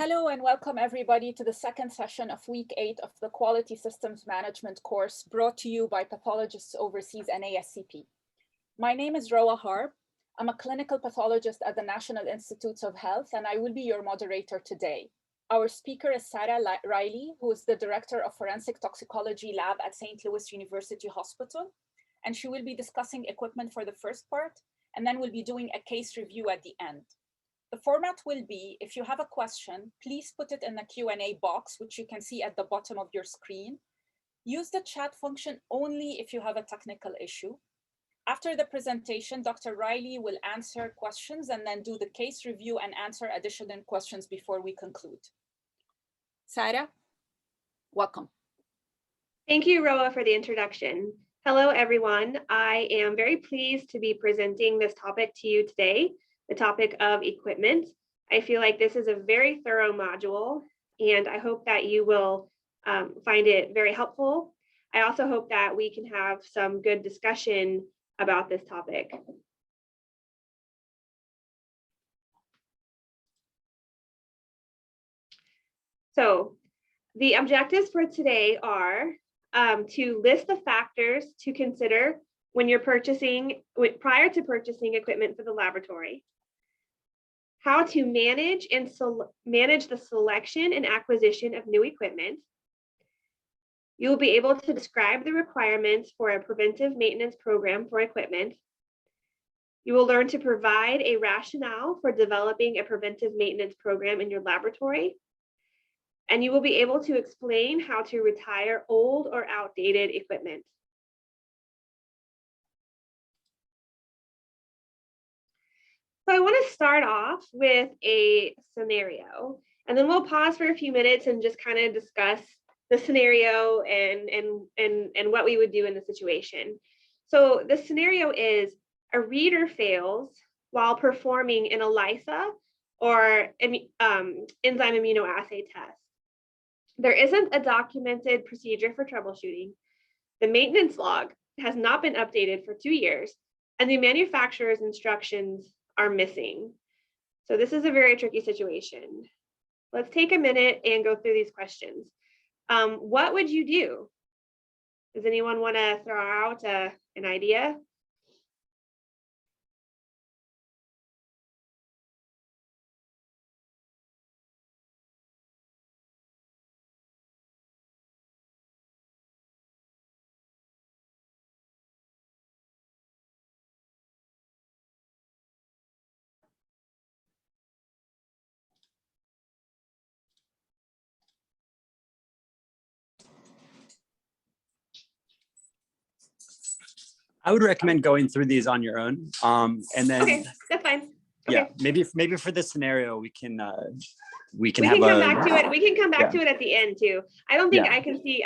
Hello and welcome everybody to the second session of week 8 of the Quality Systems Management course brought to you by Pathologists Overseas and ASCP. My name is Roa Harb. I'm a clinical pathologist at the National Institutes of Health and I will be your moderator today. Our speaker is Sarah Riley, who is the Director of Forensic Toxicology Lab at St. Louis University Hospital, and she will be discussing equipment for the first part, and then we'll be doing a case review at the end. The format will be, if you have a question, please put it in the Q&A box, which you can see at the bottom of your screen. Use the chat function only if you have a technical issue. After the presentation, Dr. Riley will answer questions and then do the case review and answer additional questions before we conclude. Sarah, welcome. Thank you, Roa, for the introduction. Hello, everyone. I am very pleased to be presenting this topic to you today. The topic of equipment. I feel like this is a very thorough module, and I hope that you will find it very helpful. I also hope that we can have some good discussion about this topic. So the objectives for today are to list the factors to consider when you're prior to purchasing equipment for the laboratory, how to manage the selection and acquisition of new equipment. You will be able to describe the requirements for a preventive maintenance program for equipment. You will learn to provide a rationale for developing a preventive maintenance program in your laboratory. And you will be able to explain how to retire old or outdated equipment. So I want to start off with a scenario, and then we'll pause for a few minutes and just kind of discuss the scenario and what we would do in the situation. So the scenario is a reader fails while performing an ELISA or enzyme immunoassay test. There isn't a documented procedure for troubleshooting. The maintenance log has not been updated for 2 years, and the manufacturer's instructions are missing. So this is a very tricky situation. Let's take a minute and go through these questions. What would you do? Does anyone want to throw out an idea? I would recommend going through these on your own, and then Okay, that's fine. Okay. Yeah, maybe for this scenario we can come back to it. We can come back to it at the end too. I don't think I can see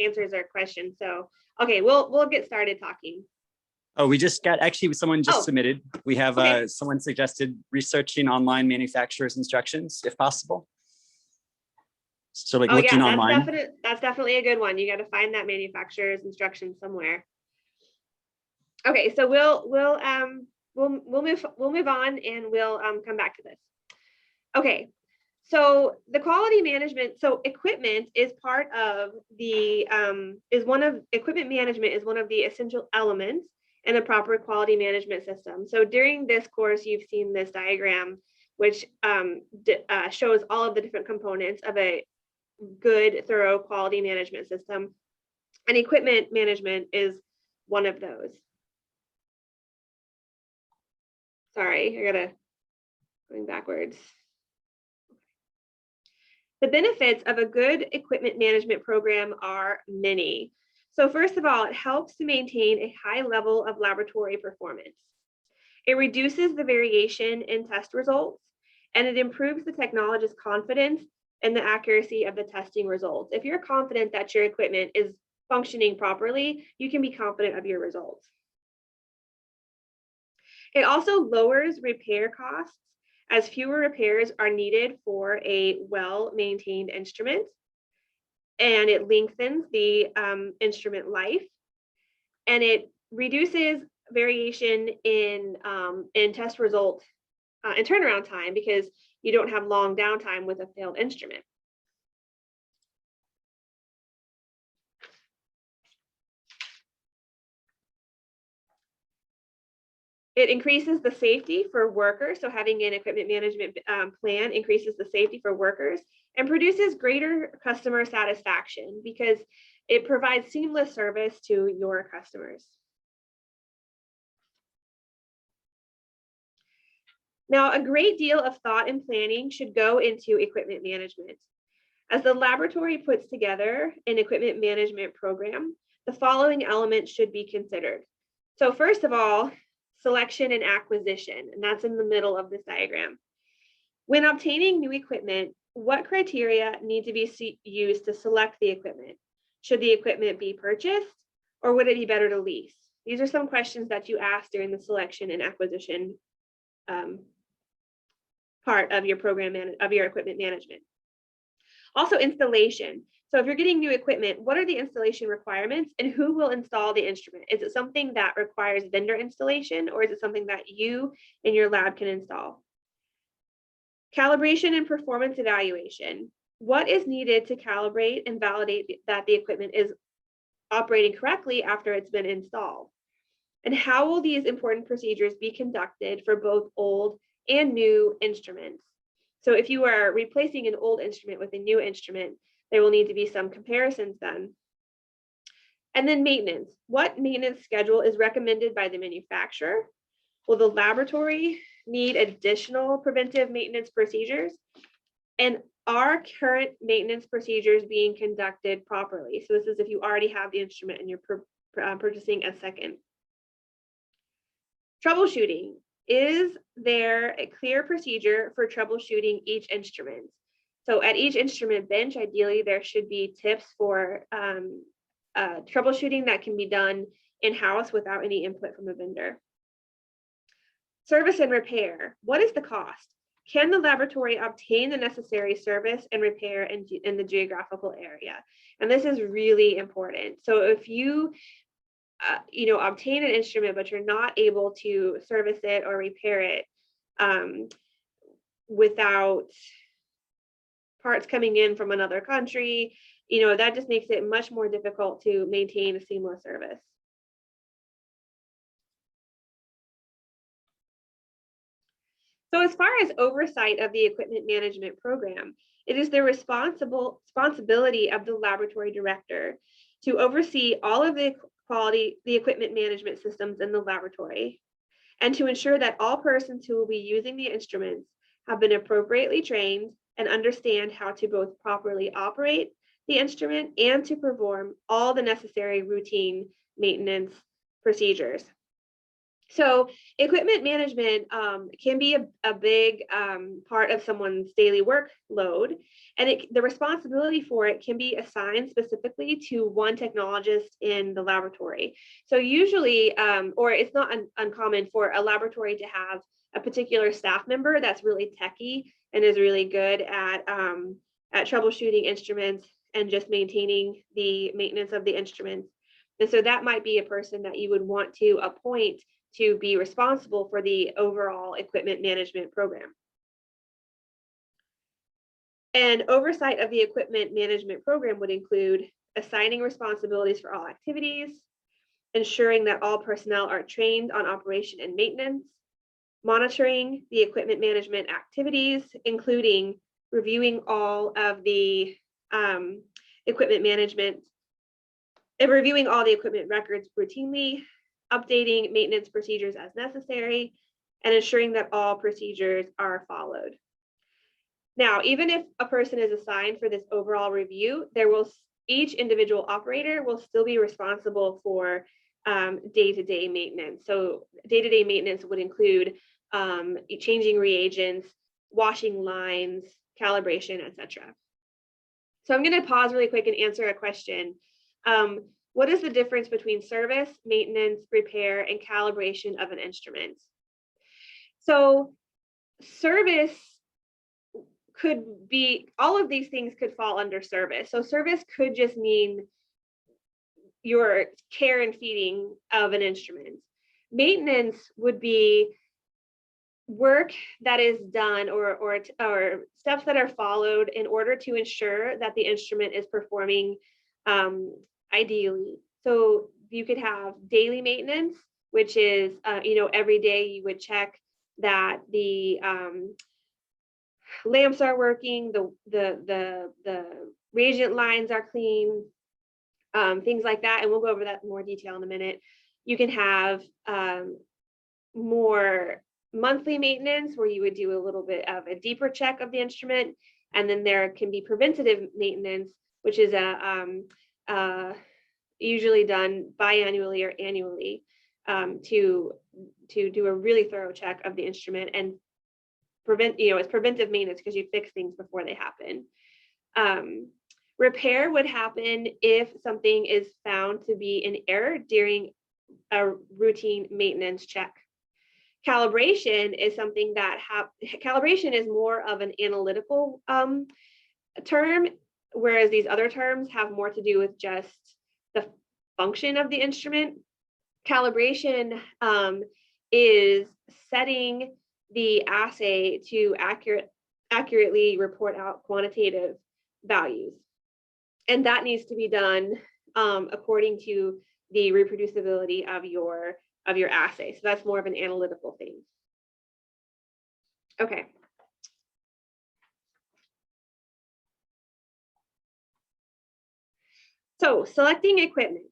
answers or questions. So okay, we'll get started talking. Oh, we just got someone just submitted. We have someone suggested researching online manufacturers' instructions if possible. So like looking online. That's definitely a good one. You got to find that manufacturer's instructions somewhere. Okay, so we'll move on and we'll come back to this. Okay, so the quality management, so equipment is part of the equipment management is one of the essential elements in a proper quality management system. So during this course, you've seen this diagram, which shows all of the different components of a good, thorough quality management system, and equipment management is one of those. Sorry, going backwards. The benefits of a good equipment management program are many. So first of all, it helps to maintain a high level of laboratory performance. It reduces the variation in test results, and it improves the technologist's confidence in the accuracy of the testing results. If you're confident that your equipment is functioning properly, you can be confident of your results. It also lowers repair costs as fewer repairs are needed for a well-maintained instrument, and it lengthens the instrument life, and it reduces variation in test result and turnaround time, because you don't have long downtime with a failed instrument. It increases the safety for workers. So having an equipment management plan increases the safety for workers and produces greater customer satisfaction because it provides seamless service to your customers. Now, a great deal of thought and planning should go into equipment management. As the laboratory puts together an equipment management program, the following elements should be considered. So first of all, selection and acquisition, and that's in the middle of this diagram. When obtaining new equipment, what criteria need to be used to select the equipment? Should the equipment be purchased, or would it be better to lease? These are some questions that you ask during the selection and acquisition part of your program of your equipment management. Also, installation. So if you're getting new equipment, what are the installation requirements and who will install the instrument? Is it something that requires vendor installation, or is it something that you and your lab can install? Calibration and performance evaluation. What is needed to calibrate and validate that the equipment is operating correctly after it's been installed? And how will these important procedures be conducted for both old and new instruments? So if you are replacing an old instrument with a new instrument, there will need to be some comparisons done. And then maintenance. What maintenance schedule is recommended by the manufacturer? Will the laboratory need additional preventive maintenance procedures? And are current maintenance procedures being conducted properly? So this is if you already have the instrument and you're purchasing a second. Troubleshooting. Is there a clear procedure for troubleshooting each instrument? So at each instrument bench, ideally, there should be tips for troubleshooting that can be done in-house without any input from a vendor. Service and repair. What is the cost? Can the laboratory obtain the necessary service and repair in the geographical area? And this is really important. So if you obtain an instrument, but you're not able to service it or repair it without parts coming in from another country, that just makes it much more difficult to maintain a seamless service. So as far as oversight of the equipment management program, it is the responsibility of the laboratory director to oversee all of the equipment management systems in the laboratory, and to ensure that all persons who will be using the instruments have been appropriately trained and understand how to both properly operate the instrument and to perform all the necessary routine maintenance procedures. So equipment management can be a big part of someone's daily workload, and the responsibility for it can be assigned specifically to one technologist in the laboratory. So usually, or it's not uncommon for a laboratory to have a particular staff member that's really techie and is really good at troubleshooting instruments and just maintaining the maintenance of the instruments. And so that might be a person that you would want to appoint to be responsible for the overall equipment management program. And oversight of the equipment management program would include assigning responsibilities for all activities, ensuring that all personnel are trained on operation and maintenance, monitoring the equipment management activities, including reviewing all of the equipment management and reviewing all the equipment records routinely, updating maintenance procedures as necessary, and ensuring that all procedures are followed. Now, even if a person is assigned for this overall review, each individual operator will still be responsible for day-to-day maintenance. So day-to-day maintenance would include changing reagents, washing lines, calibration, etc. So I'm going to pause really quick and answer a question. What is the difference between service, maintenance, repair, and calibration of an instrument? So service could be, all of these things could fall under service. So service could just mean your care and feeding of an instrument. Maintenance would be work that is done or steps that are followed in order to ensure that the instrument is performing ideally. So you could have daily maintenance, which is, every day you would check that the lamps are working, the reagent lines are clean, things like that. And we'll go over that in more detail in a minute. You can have more monthly maintenance where you would do a little bit of a deeper check of the instrument. And then there can be preventative maintenance, which is usually done biannually or annually to do a really thorough check of the instrument and prevent, it's preventive maintenance because you fix things before they happen. Repair would happen if something is found to be in error during a routine maintenance check. Calibration is something that calibration is more of an analytical term, whereas these other terms have more to do with just the function of the instrument. Calibration is setting the assay to accurately report out quantitative values. And that needs to be done according to the reproducibility of your assay. So that's more of an analytical thing. Okay. So selecting equipment.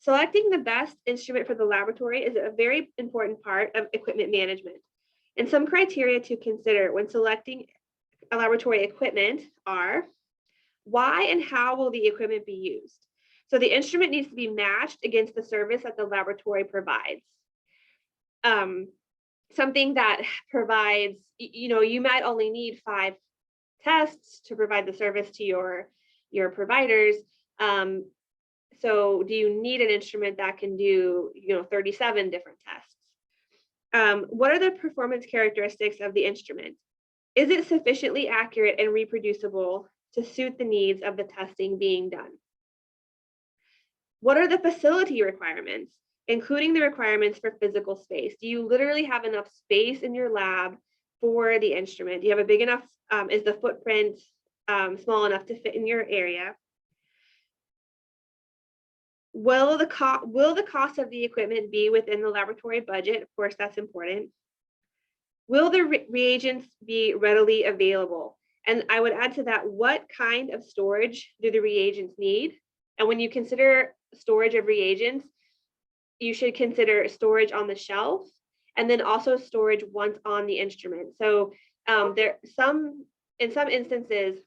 Selecting the best instrument for the laboratory is a very important part of equipment management. And some criteria to consider when selecting a laboratory equipment are: why and how will the equipment be used? So the instrument needs to be matched against the service that the laboratory provides. Something that provides, you might only need 5 tests to provide the service to your providers. So do you need an instrument that can do, 37 different tests? What are the performance characteristics of the instrument? Is it sufficiently accurate and reproducible to suit the needs of the testing being done? What are the facility requirements, including the requirements for physical space? Do you literally have enough space in your lab for the instrument? Do you have a big enough, is the footprint small enough to fit in your area? Will the cost of the equipment be within the laboratory budget? Of course, that's important. Will the reagents be readily available? And I would add to that, what kind of storage do the reagents need? And when you consider storage of reagents, you should consider storage on the shelf and then also storage once on the instrument. So in some instances,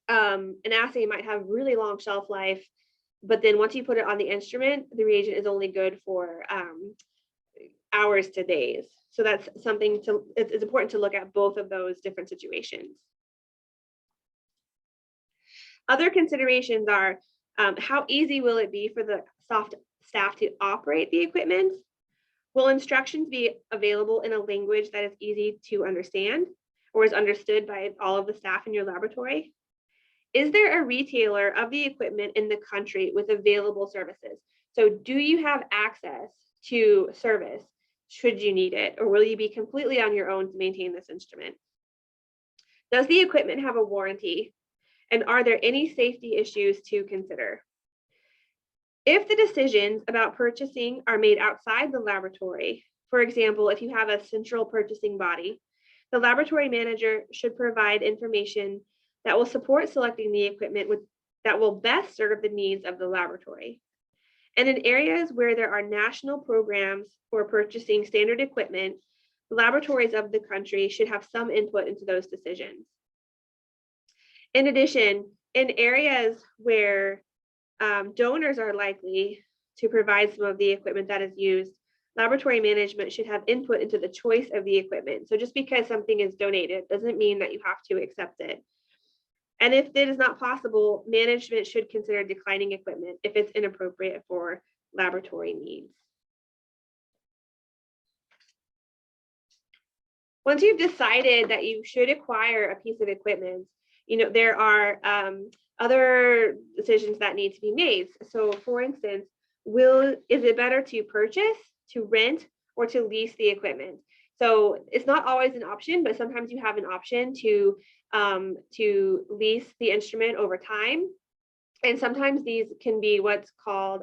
an assay might have really long shelf life, but then once you put it on the instrument, the reagent is only good for hours to days. So that's something it's important to look at both of those different situations. Other considerations are, how easy will it be for the staff to operate the equipment? Will instructions be available in a language that is easy to understand or is understood by all of the staff in your laboratory? Is there a retailer of the equipment in the country with available services? So do you have access to service should you need it, or will you be completely on your own to maintain this instrument? Does the equipment have a warranty? And are there any safety issues to consider? If the decisions about purchasing are made outside the laboratory, for example, if you have a central purchasing body, the laboratory manager should provide information that will support selecting the equipment that will best serve the needs of the laboratory. And in areas where there are national programs for purchasing standard equipment, laboratories of the country should have some input into those decisions. In addition, in areas where donors are likely to provide some of the equipment that is used, laboratory management should have input into the choice of the equipment. So just because something is donated doesn't mean that you have to accept it. And if it is not possible, management should consider declining equipment if it's inappropriate for laboratory needs. Once you've decided that you should acquire a piece of equipment, there are other decisions that need to be made. So for instance, is it better to purchase, to rent, or to lease the equipment? So it's not always an option, but sometimes you have an option to lease the instrument over time. And sometimes these can be what's called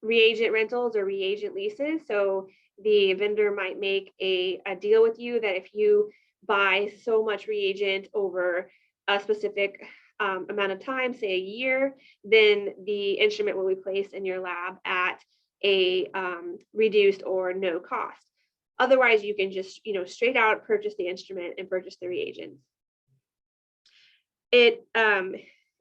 reagent rentals or reagent leases. So the vendor might make a deal with you that if you buy so much reagent over a specific amount of time, say a year, then the instrument will be placed in your lab at a reduced or no cost. Otherwise, you can just, straight out purchase the instrument and purchase the reagents. It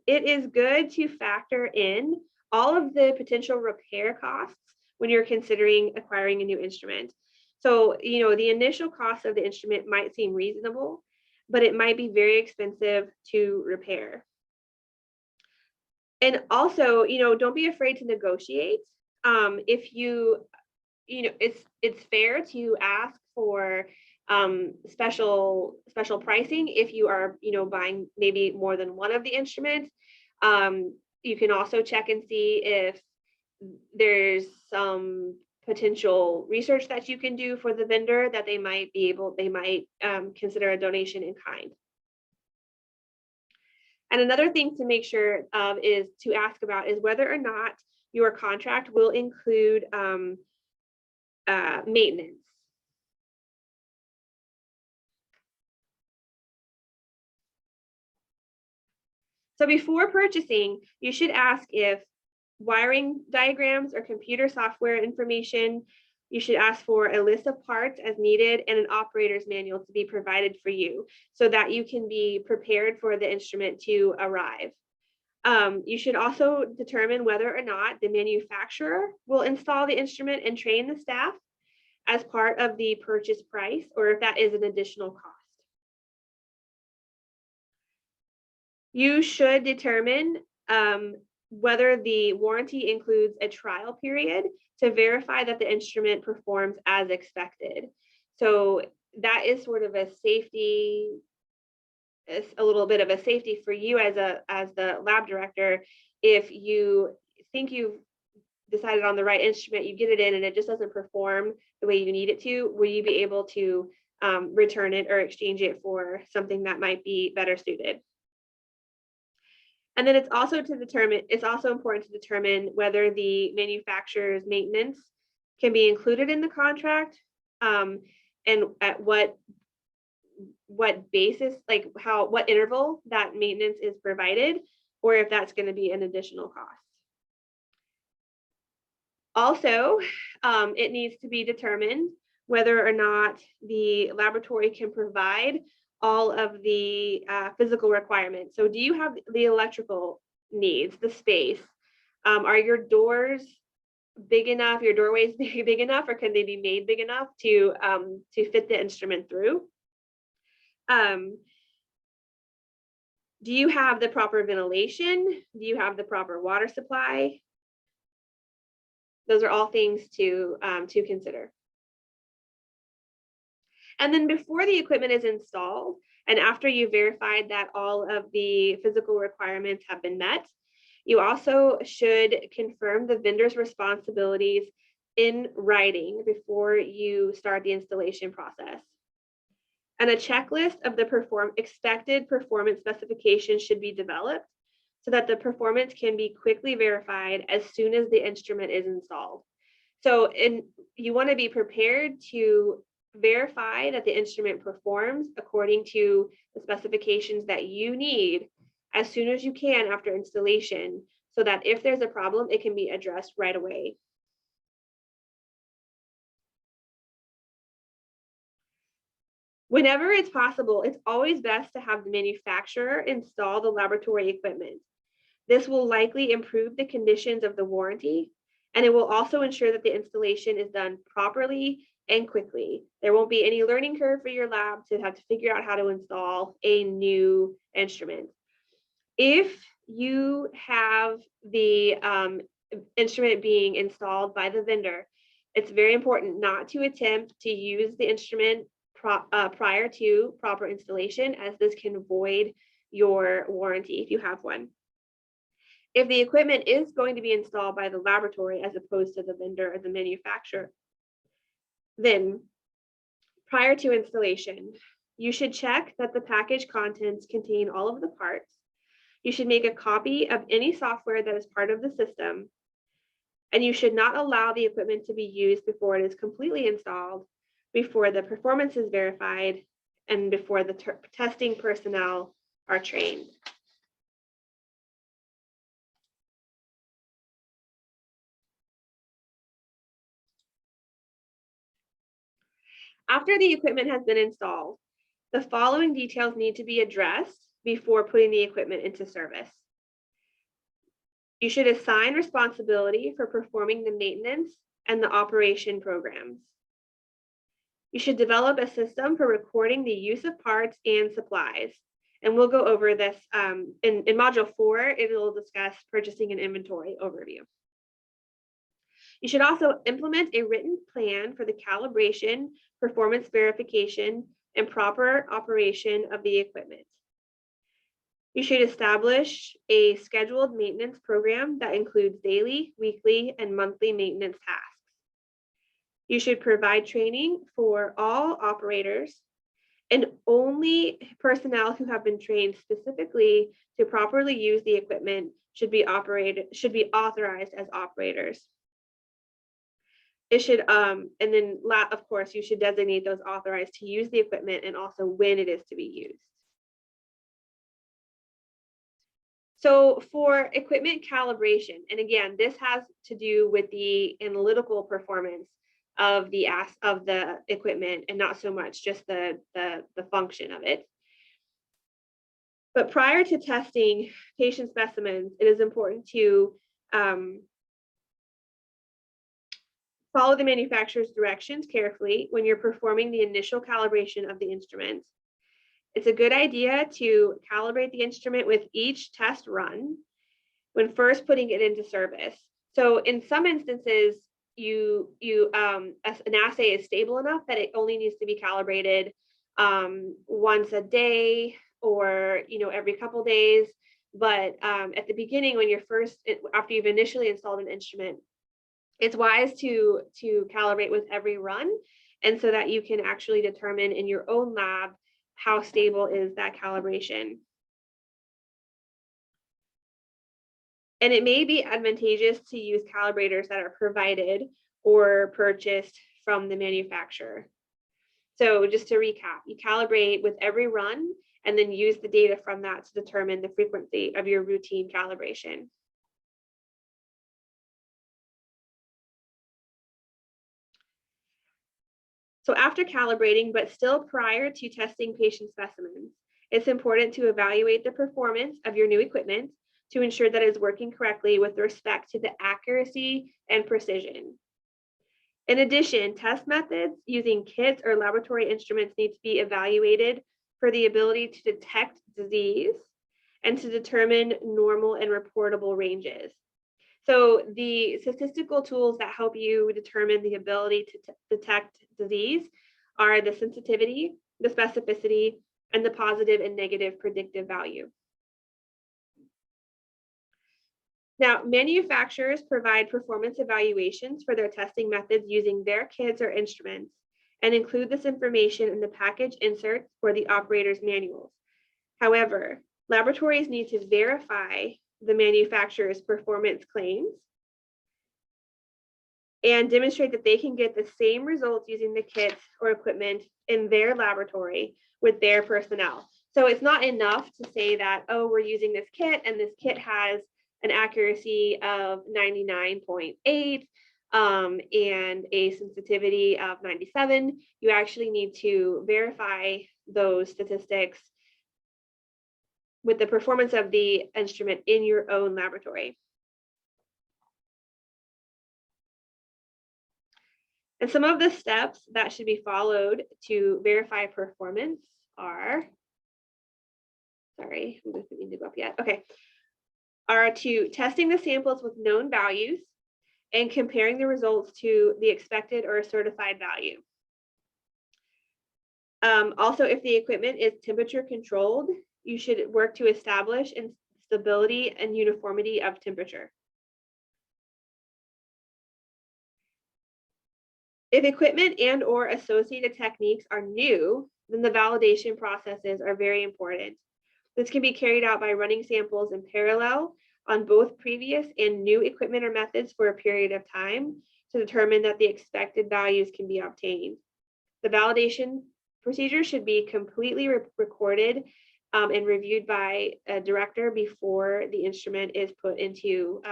is good to factor in all of the potential repair costs when you're considering acquiring a new instrument. So, the initial cost of the instrument might seem reasonable, but it might be very expensive to repair. And also, don't be afraid to negotiate. If it's fair to ask for special pricing if you are buying maybe more than one of the instruments. You can also check and see if there's some potential research that you can do for the vendor that they might consider a donation in kind. And another thing to make sure of is to ask about is whether or not your contract will include maintenance. So before purchasing, you should ask if wiring diagrams or computer software information, you should ask for a list of parts as needed and an operator's manual to be provided for you so that you can be prepared for the instrument to arrive. You should also determine whether or not the manufacturer will install the instrument and train the staff as part of the purchase price, or if that is an additional cost. You should determine whether the warranty includes a trial period to verify that the instrument performs as expected. So that is sort of a safety, a little bit of a safety for you as the lab director. If you think you've decided on the right instrument, you get it in and it just doesn't perform the way you need it to, will you be able to return it or exchange it for something that might be better suited? And then it's also important to determine whether the manufacturer's maintenance can be included in the contract, and at what basis, like what interval that maintenance is provided, or if that's going to be an additional cost. Also, it needs to be determined whether or not the laboratory can provide all of the physical requirements. So do you have the electrical needs, the space? Are your doors big enough, your doorways big enough, or can they be made big enough to fit the instrument through? Do you have the proper ventilation? Do you have the proper water supply? Those are all things to consider. And then before the equipment is installed, and after you verified that all of the physical requirements have been met, you also should confirm the vendor's responsibilities in writing before you start the installation process. And a checklist of the expected performance specifications should be developed so that the performance can be quickly verified as soon as the instrument is installed. So you want to be prepared to verify that the instrument performs according to the specifications that you need as soon as you can after installation, so that if there's a problem, it can be addressed right away. Whenever it's possible, it's always best to have the manufacturer install the laboratory equipment. This will likely improve the conditions of the warranty, and it will also ensure that the installation is done properly and quickly. There won't be any learning curve for your lab to have to figure out how to install a new instrument. If you have the instrument being installed by the vendor, it's very important not to attempt to use the instrument prior to proper installation, as this can void your warranty if you have one. If the equipment is going to be installed by the laboratory as opposed to the vendor or the manufacturer, then Prior to installation, you should check that the package contents contain all of the parts. You should make a copy of any software that is part of the system. And you should not allow the equipment to be used before it is completely installed, before the performance is verified, and before the testing personnel are trained. After the equipment has been installed, the following details need to be addressed before putting the equipment into service. You should assign responsibility for performing the maintenance and the operation programs. You should develop a system for recording the use of parts and supplies. And we'll go over this in module 4, it will discuss purchasing and inventory overview. You should also implement a written plan for the calibration, performance verification, and proper operation of the equipment. You should establish a scheduled maintenance program that includes daily, weekly, and monthly maintenance tasks. You should provide training for all operators, and only personnel who have been trained specifically to properly use the equipment should be authorized as operators. It should, and then of course, you should designate those authorized to use the equipment and also when it is to be used. So for equipment calibration, and again, this has to do with the analytical performance of the equipment and not so much just the function of it. But prior to testing patient specimens, it is important to follow the manufacturer's directions carefully when you're performing the initial calibration of the instrument. It's a good idea to calibrate the instrument with each test run when first putting it into service. So in some instances, an assay is stable enough that it only needs to be calibrated once a day or every couple days. But at the beginning, when after you've initially installed an instrument, it's wise to calibrate with every run, and so that you can actually determine in your own lab how stable is that calibration. And it may be advantageous to use calibrators that are provided or purchased from the manufacturer. So just to recap, you calibrate with every run and then use the data from that to determine the frequency of your routine calibration. So after calibrating, but still prior to testing patient specimens, it's important to evaluate the performance of your new equipment to ensure that it's working correctly with respect to the accuracy and precision. In addition, test methods using kits or laboratory instruments need to be evaluated for the ability to detect disease and to determine normal and reportable ranges. So the statistical tools that help you determine the ability to detect disease are the sensitivity, the specificity, and the positive and negative predictive value. Now, manufacturers provide performance evaluations for their testing methods using their kits or instruments and include this information in the package inserts for the operator's manuals. However, laboratories need to verify the manufacturer's performance claims and demonstrate that they can get the same results using the kits or equipment in their laboratory with their personnel. So it's not enough to say that, oh, we're using this kit and this kit has an accuracy of 99.8 and a sensitivity of 97. You actually need to verify those statistics with the performance of the instrument in your own laboratory. And some of the steps that should be followed to verify performance are, sorry, I didn't need to go up yet. Okay, are to testing the samples with known values and comparing the results to the expected or certified value. Also, if the equipment is temperature controlled, you should work to establish stability and uniformity of temperature. If equipment and or associated techniques are new, then the validation processes are very important. This can be carried out by running samples in parallel on both previous and new equipment or methods for a period of time to determine that the expected values can be obtained. The validation procedure should be completely recorded and reviewed by a director before the instrument is put into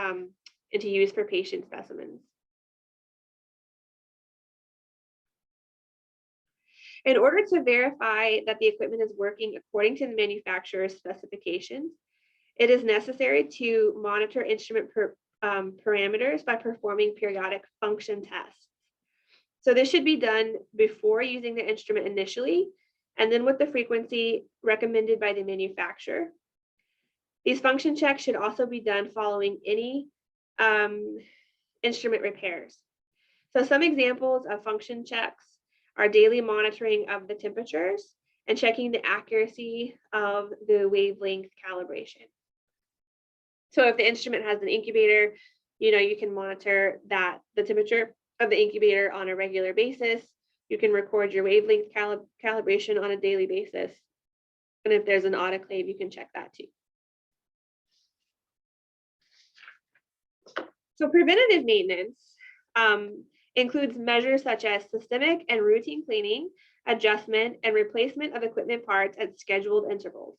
use for patient specimens. In order to verify that the equipment is working according to the manufacturer's specifications, it is necessary to monitor instrument parameters by performing periodic function tests. So this should be done before using the instrument initially, and then with the frequency recommended by the manufacturer. These function checks should also be done following any instrument repairs. So some examples of function checks are daily monitoring of the temperatures and checking the accuracy of the wavelength calibration. So if the instrument has an incubator, you can monitor the temperature of the incubator on a regular basis. You can record your wavelength calibration on a daily basis. And if there's an autoclave, you can check that too. So preventative maintenance includes measures such as systemic and routine cleaning, adjustment, and replacement of equipment parts at scheduled intervals.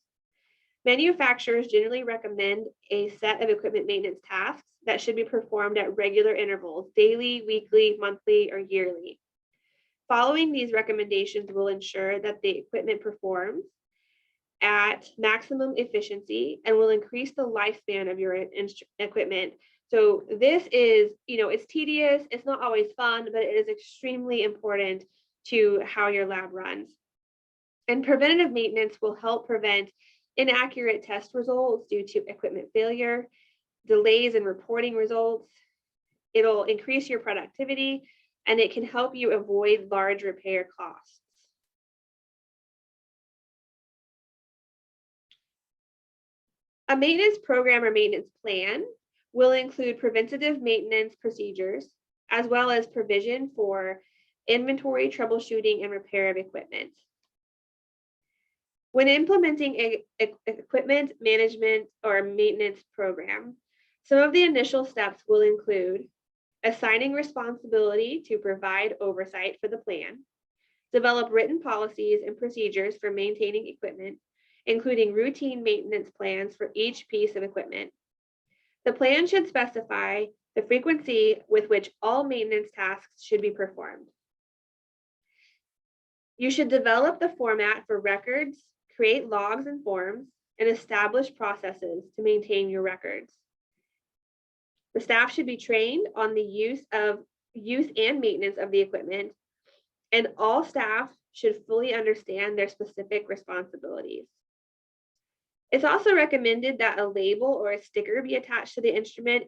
Manufacturers generally recommend a set of equipment maintenance tasks that should be performed at regular intervals, daily, weekly, monthly, or yearly. Following these recommendations will ensure that the equipment performs at maximum efficiency and will increase the lifespan of your equipment. So this is, it's tedious, it's not always fun, but it is extremely important to how your lab runs. And preventative maintenance will help prevent inaccurate test results due to equipment failure, delays in reporting results. It'll increase your productivity, and it can help you avoid large repair costs. A maintenance program or maintenance plan will include preventative maintenance procedures, as well as provision for inventory, troubleshooting, and repair of equipment. When implementing a equipment management or maintenance program, some of the initial steps will include assigning responsibility to provide oversight for the plan, develop written policies and procedures for maintaining equipment, including routine maintenance plans for each piece of equipment. The plan should specify the frequency with which all maintenance tasks should be performed. You should develop the format for records, create logs and forms, and establish processes to maintain your records. The staff should be trained on the use and maintenance of the equipment, and all staff should fully understand their specific responsibilities. It's also recommended that a label or a sticker be attached to the instrument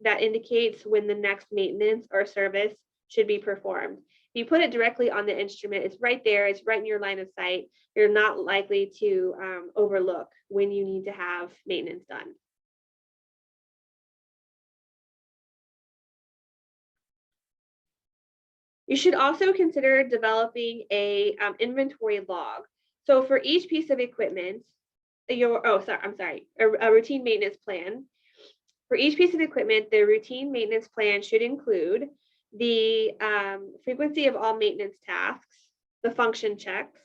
that indicates when the next maintenance or service should be performed. If you put it directly on the instrument, it's right there, it's right in your line of sight. You're not likely to overlook when you need to have maintenance done. You should also consider developing a inventory log. So for each piece of equipment, a routine maintenance plan. For each piece of equipment, the routine maintenance plan should include the frequency of all maintenance tasks, the function checks,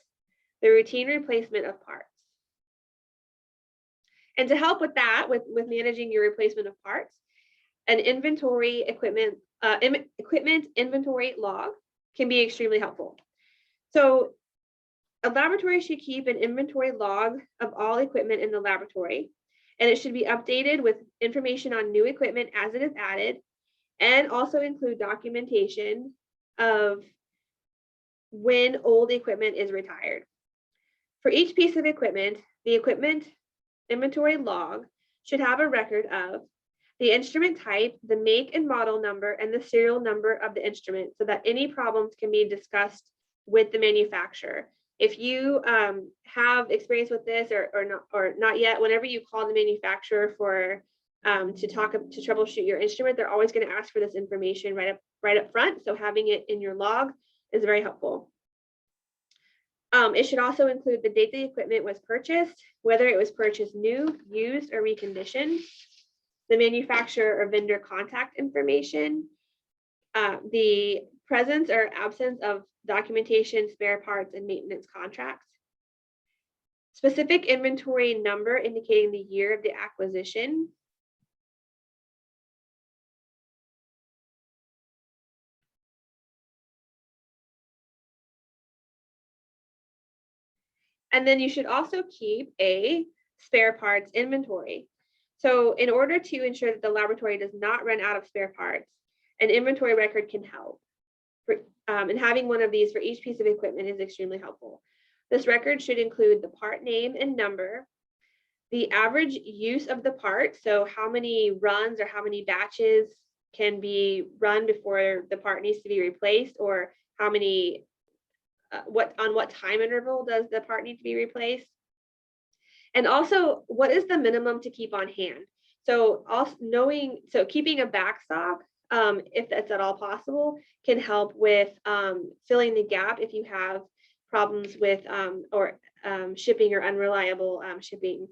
the routine replacement of parts. And to help with that, with managing your replacement of parts, an equipment inventory log can be extremely helpful. So a laboratory should keep an inventory log of all equipment in the laboratory, and it should be updated with information on new equipment as it is added, and also include documentation of when old equipment is retired. For each piece of equipment, the equipment inventory log should have a record of the instrument type, the make and model number, and the serial number of the instrument so that any problems can be discussed with the manufacturer. If you have experience with this or not yet, whenever you call the manufacturer for to troubleshoot your instrument, they're always going to ask for this information right up front. So having it in your log is very helpful. It should also include the date the equipment was purchased, whether it was purchased new, used, or reconditioned, the manufacturer or vendor contact information, the presence or absence of documentation, spare parts, and maintenance contracts, specific inventory number indicating the year of the acquisition, and then you should also keep a spare parts inventory. So in order to ensure that the laboratory does not run out of spare parts, an inventory record can help. And having one of these for each piece of equipment is extremely helpful. This record should include the part name and number, the average use of the part, so how many runs or how many batches can be run before the part needs to be replaced, or how many, on what time interval does the part need to be replaced? And also, what is the minimum to keep on hand? So also keeping a backstock, if that's at all possible, can help with filling the gap if you have problems with shipping or unreliable shipping.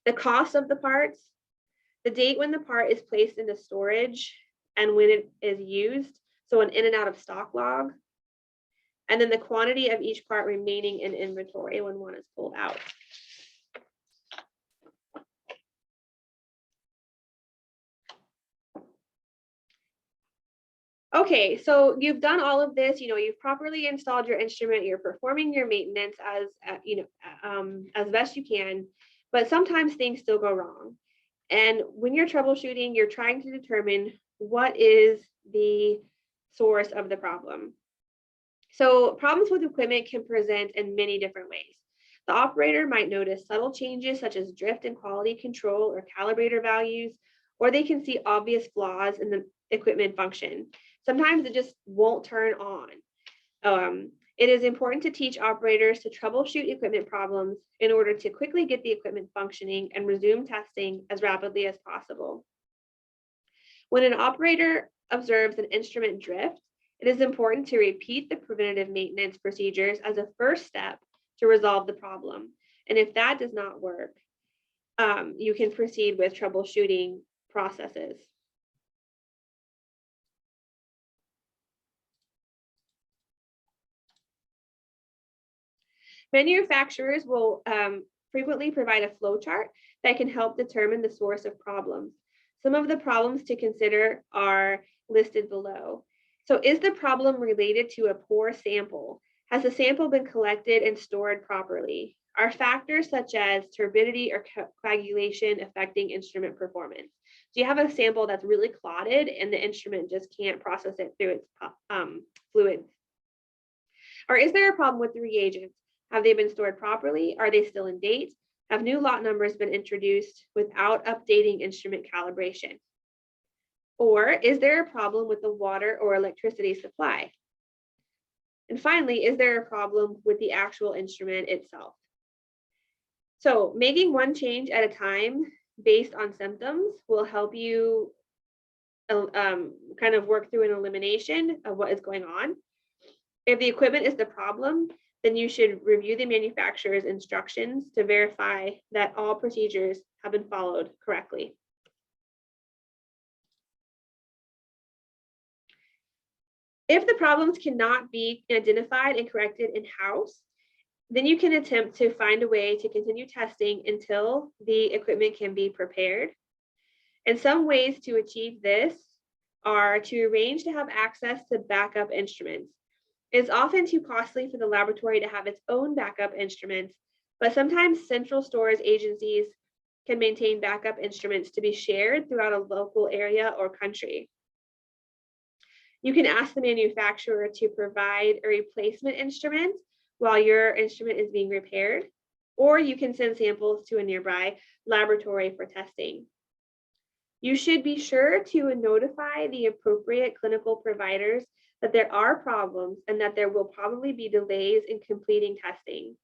The cost of the parts, the date when the part is placed into storage and when it is used, so an in and out of stock log, and then the quantity of each part remaining in inventory when one is pulled out. Okay, so you've done all of this, you've properly installed your instrument, you're performing your maintenance as best you can, but sometimes things still go wrong. And when you're troubleshooting, you're trying to determine what is the source of the problem. So problems with equipment can present in many different ways. The operator might notice subtle changes such as drift in quality control or calibrator values, or they can see obvious flaws in the equipment function. Sometimes it just won't turn on. It is important to teach operators to troubleshoot equipment problems in order to quickly get the equipment functioning and resume testing as rapidly as possible. When an operator observes an instrument drift, it is important to repeat the preventative maintenance procedures as a first step to resolve the problem. And if that does not work, you can proceed with troubleshooting processes. Manufacturers will frequently provide a flow chart that can help determine the source of problems. Some of the problems to consider are listed below. So is the problem related to a poor sample? Has the sample been collected and stored properly? Are factors such as turbidity or coagulation affecting instrument performance? Do you have a sample that's really clotted and the instrument just can't process it through its fluids? Or is there a problem with the reagents? Have they been stored properly? Are they still in date? Have new lot numbers been introduced without updating instrument calibration? Or is there a problem with the water or electricity supply? And finally, is there a problem with the actual instrument itself? So making one change at a time based on symptoms will help you kind of work through an elimination of what is going on. If the equipment is the problem, then you should review the manufacturer's instructions to verify that all procedures have been followed correctly. If the problems cannot be identified and corrected in-house, then you can attempt to find a way to continue testing until the equipment can be prepared. And some ways to achieve this are to arrange to have access to backup instruments. It's often too costly for the laboratory to have its own backup instruments, but sometimes central storage agencies can maintain backup instruments to be shared throughout a local area or country. You can ask the manufacturer to provide a replacement instrument while your instrument is being repaired, or you can send samples to a nearby laboratory for testing. You should be sure to notify the appropriate clinical providers that there are problems and that there will probably be delays in completing testing.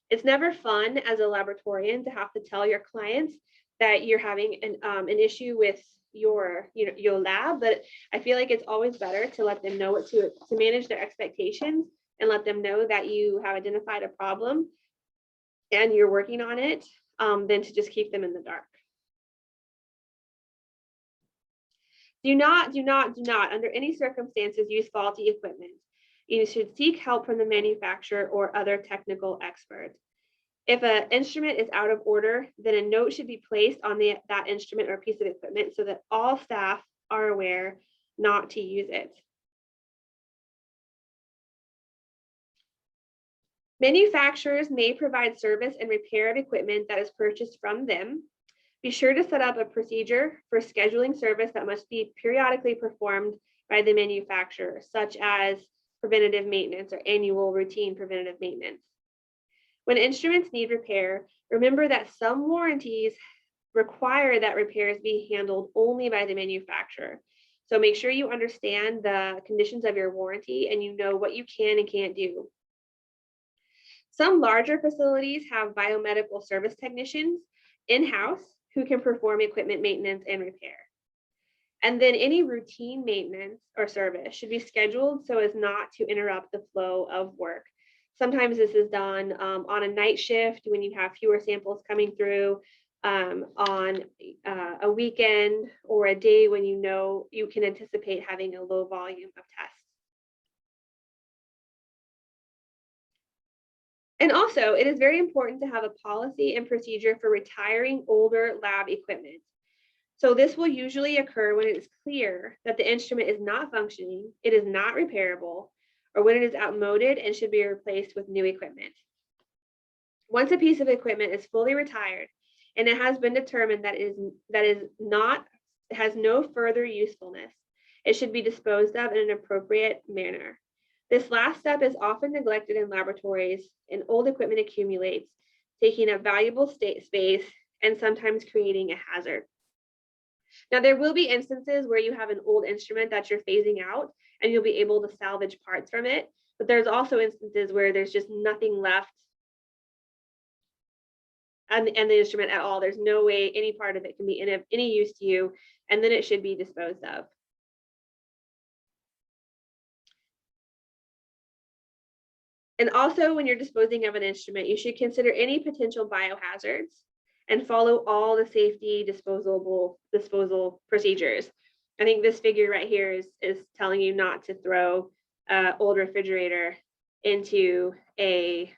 It's never fun as a laboratorian to have to tell your clients that you're having an issue with your lab, but I feel like it's always better to let them know to manage their expectations and let them know that you have identified a problem and you're working on it, than to just keep them in the dark. Do not, under any circumstances, use faulty equipment. You should seek help from the manufacturer or other technical expert. If an instrument is out of order, then a note should be placed on that instrument or piece of equipment so that all staff are aware not to use it. Manufacturers may provide service and repair of equipment that is purchased from them. Be sure to set up a procedure for scheduling service that must be periodically performed by the manufacturer, such as preventative maintenance or annual routine preventative maintenance. When instruments need repair, remember that some warranties require that repairs be handled only by the manufacturer. So make sure you understand the conditions of your warranty and you know what you can and can't do. Some larger facilities have biomedical service technicians in-house who can perform equipment maintenance and repair. And then any routine maintenance or service should be scheduled so as not to interrupt the flow of work. Sometimes this is done on a night shift when you have fewer samples coming through, on a weekend or a day when you know you can anticipate having a low volume of tests. And also, it is very important to have a policy and procedure for retiring older lab equipment. So this will usually occur when it is clear that the instrument is not functioning, it is not repairable, or when it is outmoded and should be replaced with new equipment. Once a piece of equipment is fully retired and it has been determined that it has no further usefulness, it should be disposed of in an appropriate manner. This last step is often neglected in laboratories, and old equipment accumulates, taking up valuable space and sometimes creating a hazard. Now, there will be instances where you have an old instrument that you're phasing out and you'll be able to salvage parts from it, but there's also instances where there's just nothing left and the instrument at all. There's no way any part of it can be of any use to you, and then it should be disposed of. And also, when you're disposing of an instrument, you should consider any potential biohazards and follow all the safety disposal procedures. I think this figure right here is telling you not to throw an old refrigerator into the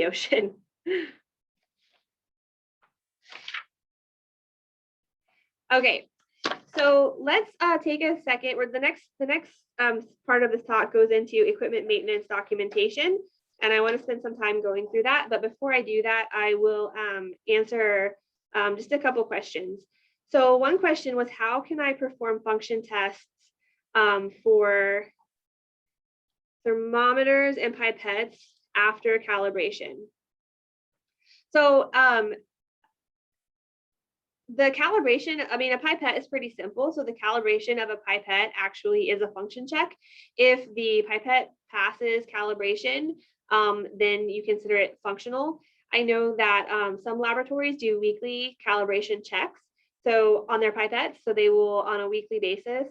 ocean. Okay, so let's take a second. Where the next part of this talk goes into equipment maintenance documentation, and I want to spend some time going through that. But before I do that, I will answer just a couple questions. So one question was, how can I perform function tests for thermometers and pipettes after calibration? So the calibration, I mean, a pipette is pretty simple. So the calibration of a pipette actually is a function check. If the pipette passes calibration, then you consider it functional. I know that some laboratories do weekly calibration checks. So on their pipettes, so they will, on a weekly basis,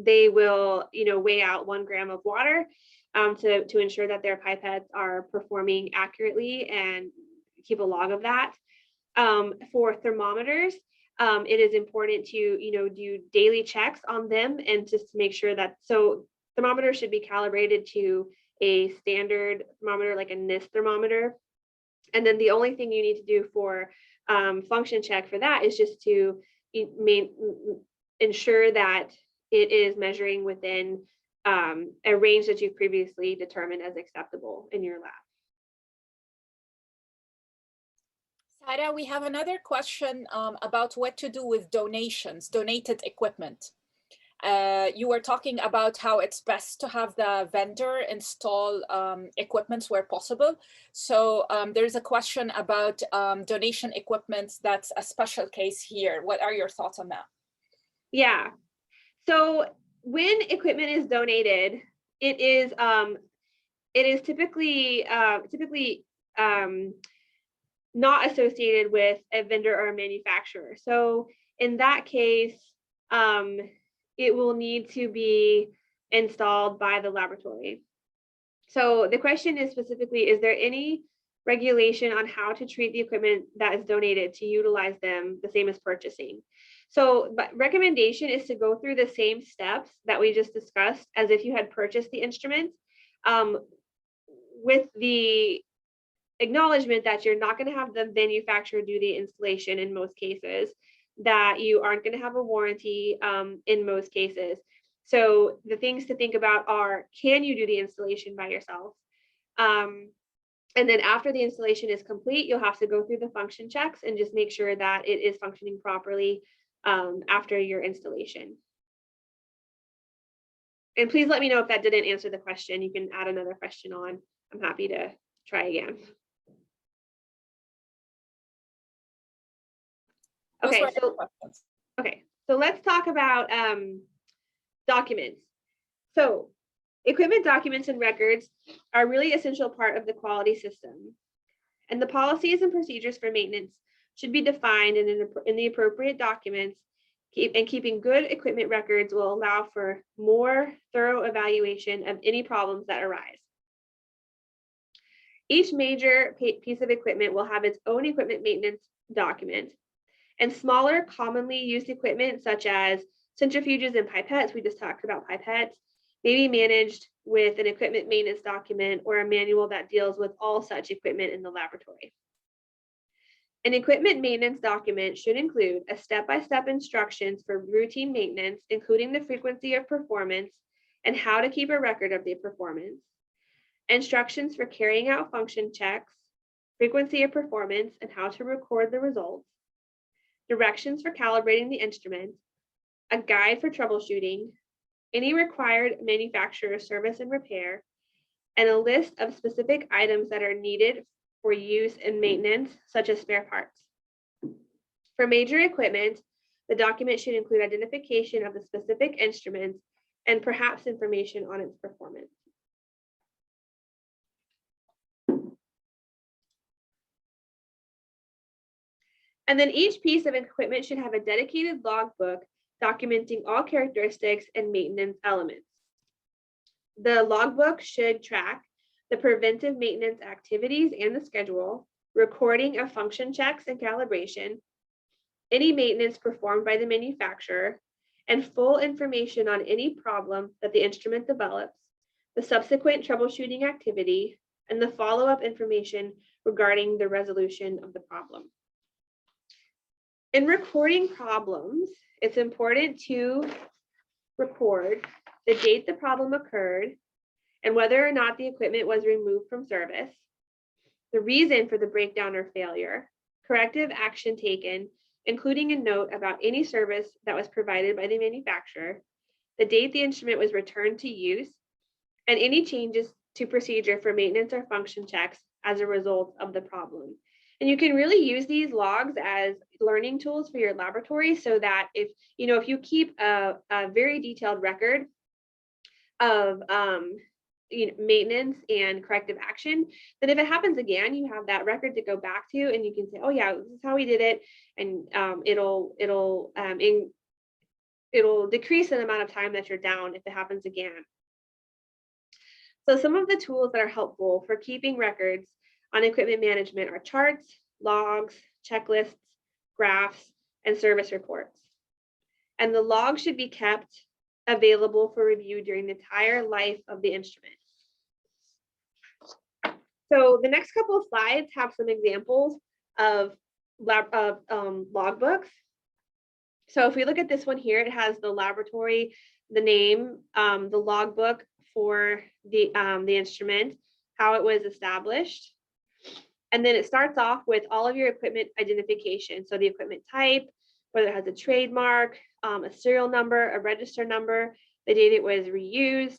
they will, weigh out 1 gram of water to ensure that their pipettes are performing accurately and keep a log of that. For thermometers, it is important to, do daily checks on them and just to make sure that, so thermometers should be calibrated to a standard thermometer, like a NIST thermometer. And then the only thing you need to do for function check for that is just to ensure that it is measuring within a range that you've previously determined as acceptable in your lab. Sarah, we have another question about what to do with donated equipment. You were talking about how it's best to have the vendor install equipment where possible. So there's a question about donation equipment that's a special case here. What are your thoughts on that? Yeah, so when equipment is donated, it is typically not associated with a vendor or a manufacturer. So in that case, it will need to be installed by the laboratory. So the question is specifically, is there any regulation on how to treat the equipment that is donated to utilize them the same as purchasing? So, but recommendation is to go through the same steps that we just discussed as if you had purchased the instrument, with the acknowledgement that you're not going to have the manufacturer do the installation in most cases, that you aren't going to have a warranty in most cases. So the things to think about are, can you do the installation by yourself? And then after the installation is complete, you'll have to go through the function checks and just make sure that it is functioning properly after your installation. And please let me know if that didn't answer the question. You can add another question on. I'm happy to try again. Okay, so let's talk about documents. So equipment documents and records are a really essential part of the quality system. And the policies and procedures for maintenance should be defined in the appropriate documents, and keeping good equipment records will allow for more thorough evaluation of any problems that arise. Each major piece of equipment will have its own equipment maintenance document, and smaller commonly used equipment such as centrifuges and pipettes, we just talked about pipettes, may be managed with an equipment maintenance document or a manual that deals with all such equipment in the laboratory. An equipment maintenance document should include a step-by-step instructions for routine maintenance, including the frequency of performance and how to keep a record of the performance, instructions for carrying out function checks, frequency of performance and how to record the results, directions for calibrating the instrument, a guide for troubleshooting, any required manufacturer service and repair, and a list of specific items that are needed for use in maintenance, such as spare parts. For major equipment, the document should include identification of the specific instruments and perhaps information on its performance. And then each piece of equipment should have a dedicated logbook documenting all characteristics and maintenance elements. The logbook should track the preventive maintenance activities and the schedule, recording of function checks and calibration, any maintenance performed by the manufacturer, and full information on any problem that the instrument develops, the subsequent troubleshooting activity, and the follow-up information regarding the resolution of the problem. In recording problems, it's important to record the date the problem occurred and whether or not the equipment was removed from service, the reason for the breakdown or failure, corrective action taken, including a note about any service that was provided by the manufacturer, the date the instrument was returned to use, and any changes to procedure for maintenance or function checks as a result of the problem. And you can really use these logs as learning tools for your laboratory, so that if you keep a very detailed record of maintenance and corrective action, then if it happens again, you have that record to go back to, and you can say, oh yeah, this is how we did it, and it'll decrease the amount of time that you're down if it happens again. So some of the tools that are helpful for keeping records on equipment management are charts, logs, checklists, graphs, and service reports. And the log should be kept available for review during the entire life of the instrument. So the next couple of slides have some examples of logbooks. So if we look at this one here, it has the laboratory, the name, the logbook for the instrument, how it was established. And then it starts off with all of your equipment identification. So the equipment type, whether it has a trademark, a serial number, a register number, the date it was reused,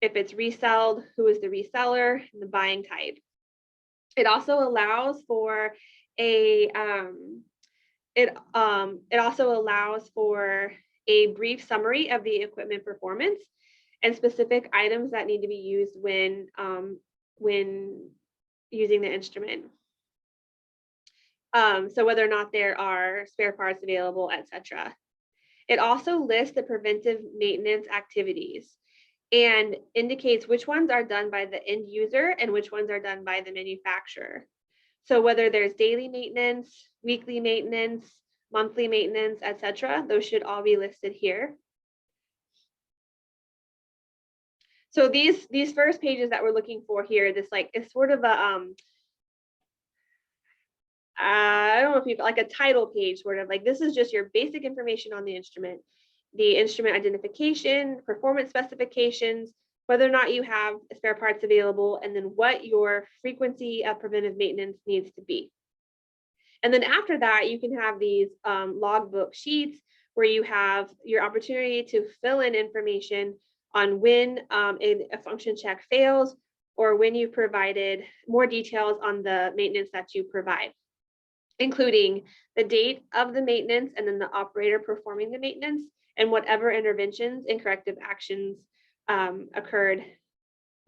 if it's resold, who is the reseller, and the buying type. It also allows for a brief summary of the equipment performance and specific items that need to be used when using the instrument. So whether or not there are spare parts available, etc. It also lists the preventive maintenance activities and indicates which ones are done by the end user and which ones are done by the manufacturer. So whether there's daily maintenance, weekly maintenance, monthly maintenance, etc., those should all be listed here. So these first pages that we're looking for here, this like is sort of a I don't know if you like a title page, sort of like this is just your basic information on the instrument identification, performance specifications, whether or not you have spare parts available, and then what your frequency of preventive maintenance needs to be. And then after that, you can have these logbook sheets where you have your opportunity to fill in information on when a function check fails or when you provided more details on the maintenance that you provide, including the date of the maintenance and then the operator performing the maintenance and whatever interventions and corrective actions occurred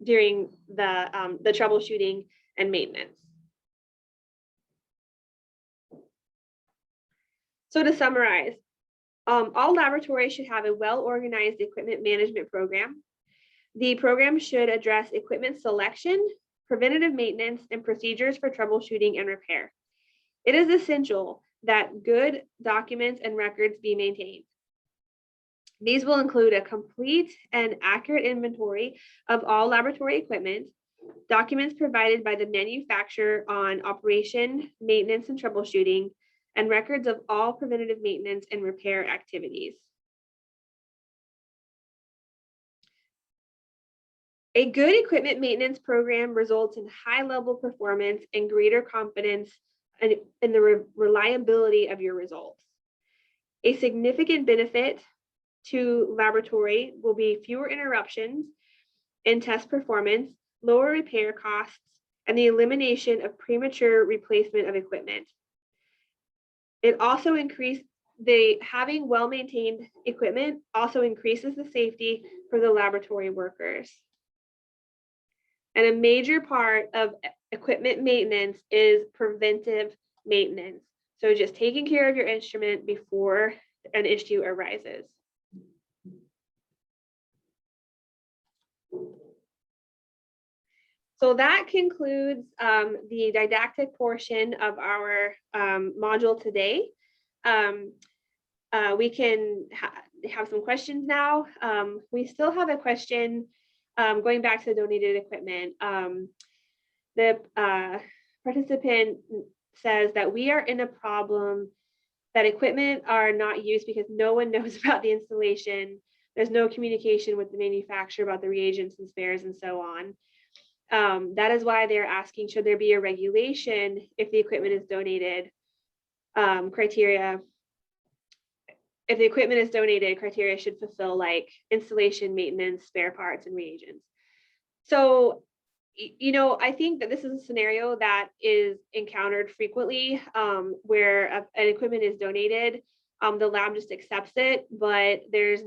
during the troubleshooting and maintenance. So to summarize, all laboratories should have a well-organized equipment management program. The program should address equipment selection, preventative maintenance, and procedures for troubleshooting and repair. It is essential that good documents and records be maintained. These will include a complete and accurate inventory of all laboratory equipment, documents provided by the manufacturer on operation, maintenance, and troubleshooting, and records of all preventative maintenance and repair activities. A good equipment maintenance program results in high-level performance and greater confidence in the reliability of your results. A significant benefit to laboratory will be fewer interruptions in test performance, lower repair costs, and the elimination of premature replacement of equipment. It also having well-maintained equipment also increases the safety for the laboratory workers. And a major part of equipment maintenance is preventive maintenance. So just taking care of your instrument before an issue arises. So that concludes the didactic portion of our module today. We can have some questions now. We still have a question going back to the donated equipment. The participant says that we are in a problem that equipment are not used because no one knows about the installation. There's no communication with the manufacturer about the reagents and spares and so on. That is why they're asking, should there be a regulation if the equipment is donated? Criteria. If the equipment is donated, criteria should fulfill like installation, maintenance, spare parts, and reagents. So, you know, I think that this is a scenario that is encountered frequently where an equipment is donated, the lab just accepts it, but there's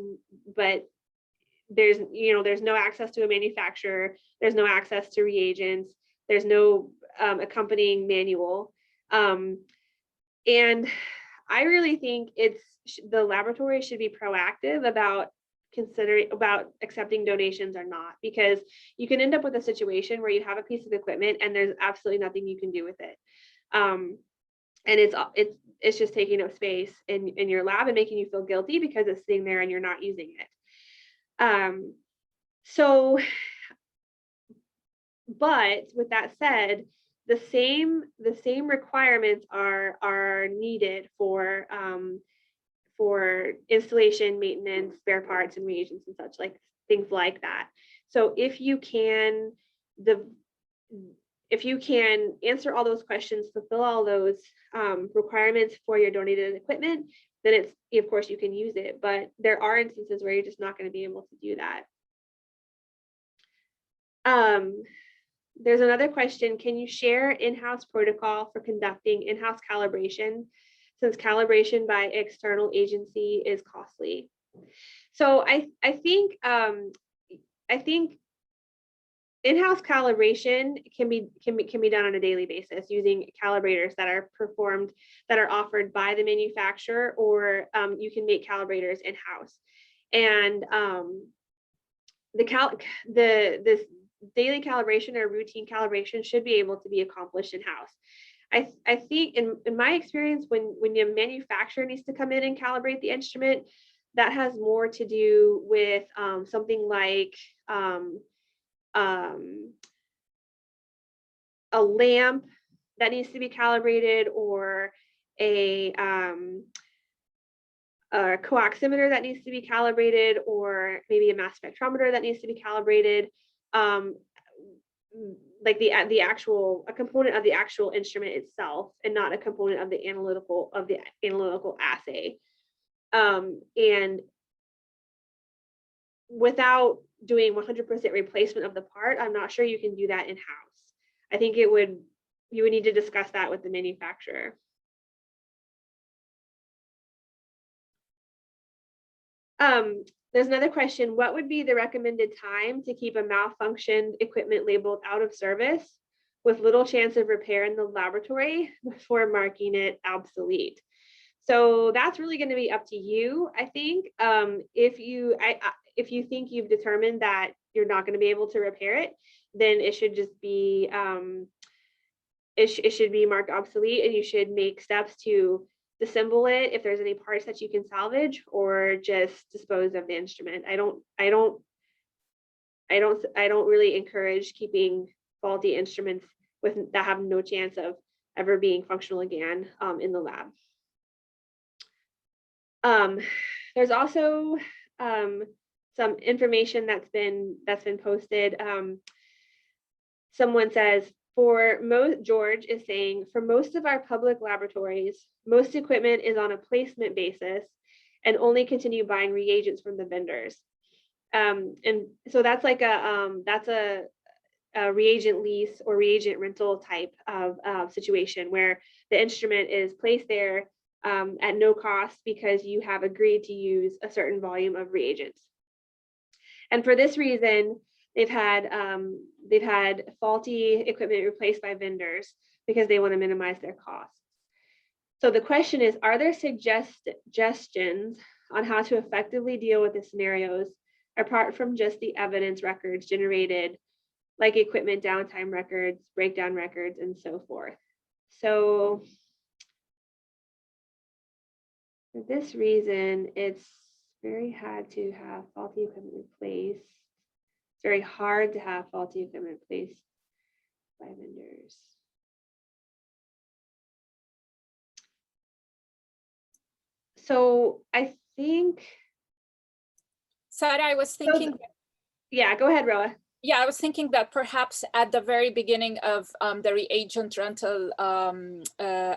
no access to a manufacturer, there's no access to reagents, there's no accompanying manual. And I really think the laboratory should be proactive about accepting donations or not, because you can end up with a situation where you have a piece of equipment and there's absolutely nothing you can do with it. And it's just taking up space in your lab and making you feel guilty because it's sitting there and you're not using it. But with that said, the same requirements are needed for installation, maintenance, spare parts, and reagents and such, like things like that. So if you can answer all those questions, fulfill all those requirements for your donated equipment, then of course you can use it. But there are instances where you're just not going to be able to do that. There's another question. Can you share in-house protocol for conducting in-house calibration, since calibration by external agency is costly? So I think in-house calibration can be done on a daily basis using calibrators that are offered by the manufacturer, or you can make calibrators in-house. And this daily calibration or routine calibration should be able to be accomplished in-house. I think in my experience, when your manufacturer needs to come in and calibrate the instrument, that has more to do with something like a lamp that needs to be calibrated, or a coaximeter that needs to be calibrated, or maybe a mass spectrometer that needs to be calibrated, like a component of the actual instrument itself, and not a component of the analytical assay. And without doing 100% replacement of the part, I'm not sure you can do that in-house. I think you would need to discuss that with the manufacturer. There's another question. What would be the recommended time to keep a malfunctioned equipment labeled out of service with little chance of repair in the laboratory before marking it obsolete? So that's really going to be up to you, I think. If you think you've determined that you're not going to be able to repair it, then it should just be it should be marked obsolete, and you should make steps to disassemble it if there's any parts that you can salvage, or just dispose of the instrument. I don't really encourage keeping faulty instruments that have no chance of ever being functional again in the lab. There's also some information that's been posted. Someone says, George is saying, for most of our public laboratories, most equipment is on a placement basis and only continue buying reagents from the vendors. And so that's like a reagent lease or reagent rental type of situation, where the instrument is placed there at no cost because you have agreed to use a certain volume of reagents. And for this reason, they've had faulty equipment replaced by vendors because they want to minimize their costs. So the question is, are there suggestions on how to effectively deal with the scenarios apart from just the evidence records generated, like equipment downtime records, breakdown records, and so forth? So for this reason, it's very hard to have faulty equipment replaced. It's very hard to have faulty equipment replaced by vendors. So I think, Sarah, I was thinking. Yeah, go ahead, Roa. Yeah, I was thinking that perhaps at the very beginning of the reagent rental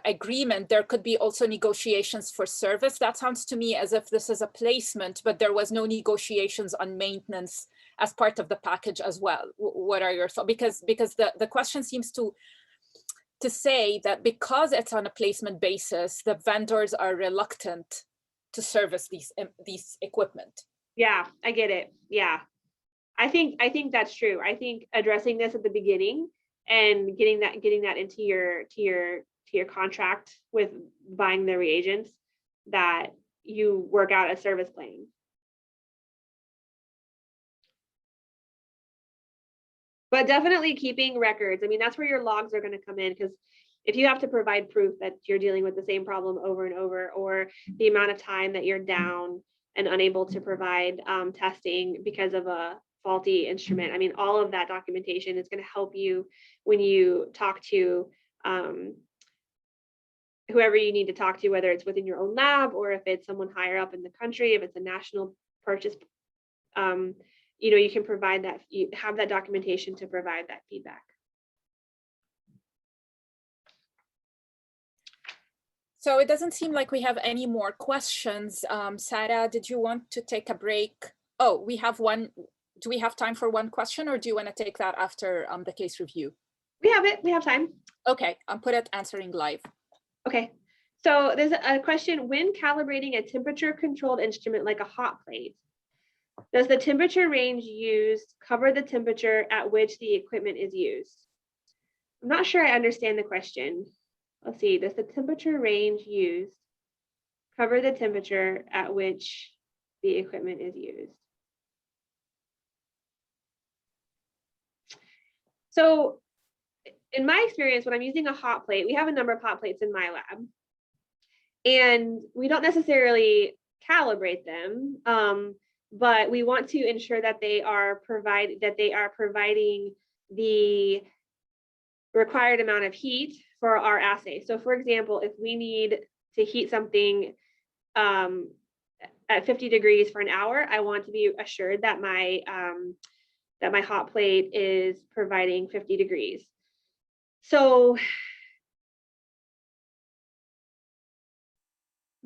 agreement, there could be also negotiations for service. That sounds to me as if this is a placement, but there was no negotiations on maintenance as part of the package as well. What are your thoughts? Because the question seems to say that because it's on a placement basis, the vendors are reluctant to service these equipment. Yeah, I get it. Yeah. I think that's true. I think addressing this at the beginning and getting that into your contract with buying the reagents, that you work out a service plan. But definitely keeping records. I mean, that's where your logs are going to come in, because if you have to provide proof that you're dealing with the same problem over and over, or the amount of time that you're down and unable to provide testing because of a faulty instrument, I mean, all of that documentation is going to help you when you talk to whoever you need to talk to, whether it's within your own lab or if it's someone higher up in the country, if it's a national purchase. You know, you can provide that, you have that documentation to provide that feedback. So it doesn't seem like we have any more questions. Sarah, did you want to take a break? Oh, we have one. Do we have time for one question, or do you want to take that after the case review? We have it. We have time. Okay, put it answering live. Okay. So there's a question: when calibrating a temperature-controlled instrument like a hot plate, Does the temperature range used cover the temperature at which the equipment is used? I'm not sure I understand the question. Let's see, does the temperature range used cover the temperature at which the equipment is used? So in my experience, when I'm using a hot plate, we have a number of hot plates in my lab, and we don't necessarily calibrate them, but we want to ensure that they are providing the required amount of heat for our assay. So for example, if we need to heat something at 50 degrees for an hour, I want to be assured that my hot plate is providing 50 degrees. So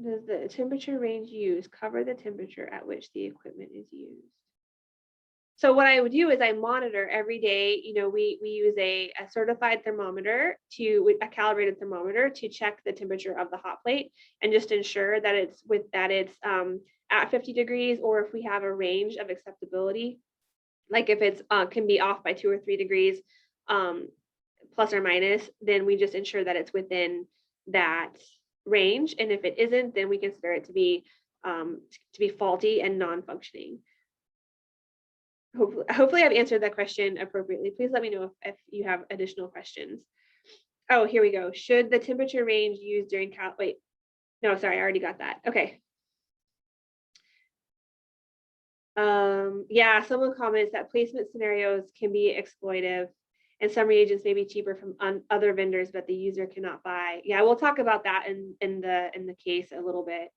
does the temperature range used cover the temperature at which the equipment is used? So what I would do is I monitor every day. You know, we use a certified thermometer, a calibrated thermometer, to check the temperature of the hot plate and just ensure that it's at 50 degrees, or if we have a range of acceptability, like if it's can be off by 2 or 3 degrees, plus or minus, then we just ensure that it's within that range. And if it isn't, then we consider it to be faulty and non-functioning. Hopefully I've answered that question appropriately. Please let me know if you have additional questions. Oh, here we go. Should the temperature range used during no, sorry, I already got that. Okay. Yeah, someone comments that placement scenarios can be exploitive, and some reagents may be cheaper from other vendors, but the user cannot buy. Yeah, we'll talk about that in the case a little bit.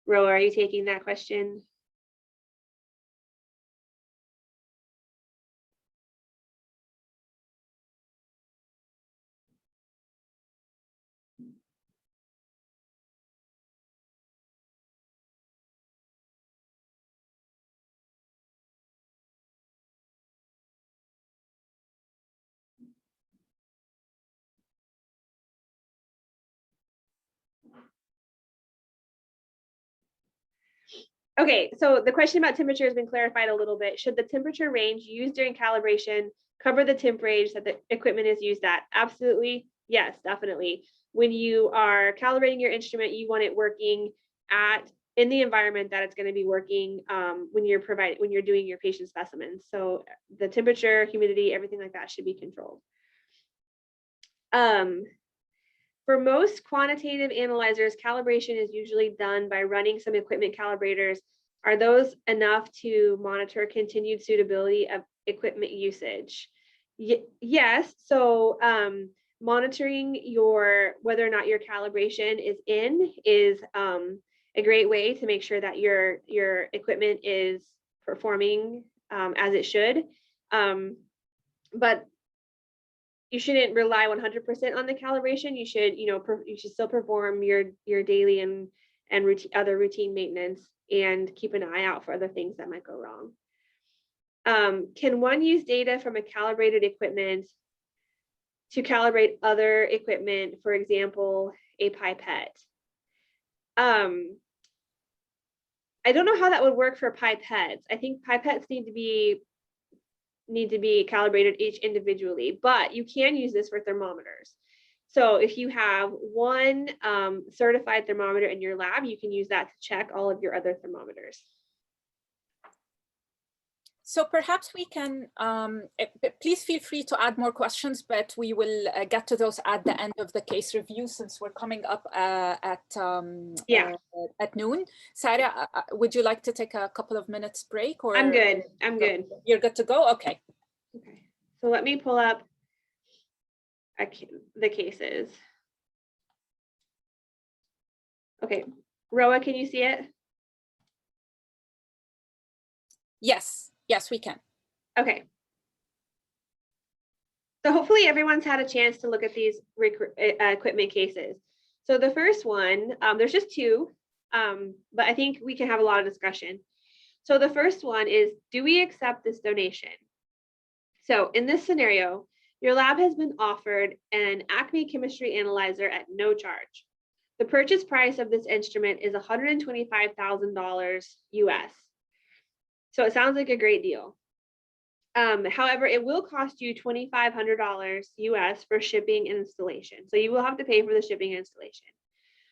Ro, are you taking that question? Okay, so the question about temperature has been clarified a little bit. Should the temperature range used during calibration cover the temp range that the equipment is used at? Absolutely, yes, definitely. When you are calibrating your instrument, you want it working in the environment that it's going to be working when you're doing your patient specimens. So the temperature, humidity, everything like that should be controlled. For most quantitative analyzers, calibration is usually done by running some equipment calibrators. Are those enough to monitor continued suitability of equipment usage? Yes. So monitoring whether or not your calibration is a great way to make sure that your equipment is performing as it should. But you shouldn't rely 100% on the calibration. You should still perform your daily and other routine maintenance, and keep an eye out for other things that might go wrong. Can one use data from a calibrated equipment to calibrate other equipment, for example, a pipette? I don't know how that would work for pipettes. I think pipettes need to be calibrated each individually, but you can use this for thermometers. So if you have one certified thermometer in your lab, you can use that to check all of your other thermometers. So perhaps we can, please feel free to add more questions, but we will get to those at the end of the case review, since we're coming up at noon. Sarah, would you like to take a couple of minutes break? Or I'm good. I'm good. You're good to go? Okay. Okay. So let me pull up the cases. Okay. Roa, can you see it? Yes. Yes, we can. Okay. So hopefully everyone's had a chance to look at these equipment cases. So the first one, there's just two, but I think we can have a lot of discussion. So the first one is, do we accept this donation? So in this scenario, Your lab has been offered an Acme chemistry analyzer at no charge. The purchase price of this instrument is $125,000 US. So it sounds like a great deal. However, it will cost you $2,500 US for shipping and installation. So you will have to pay for the shipping and installation.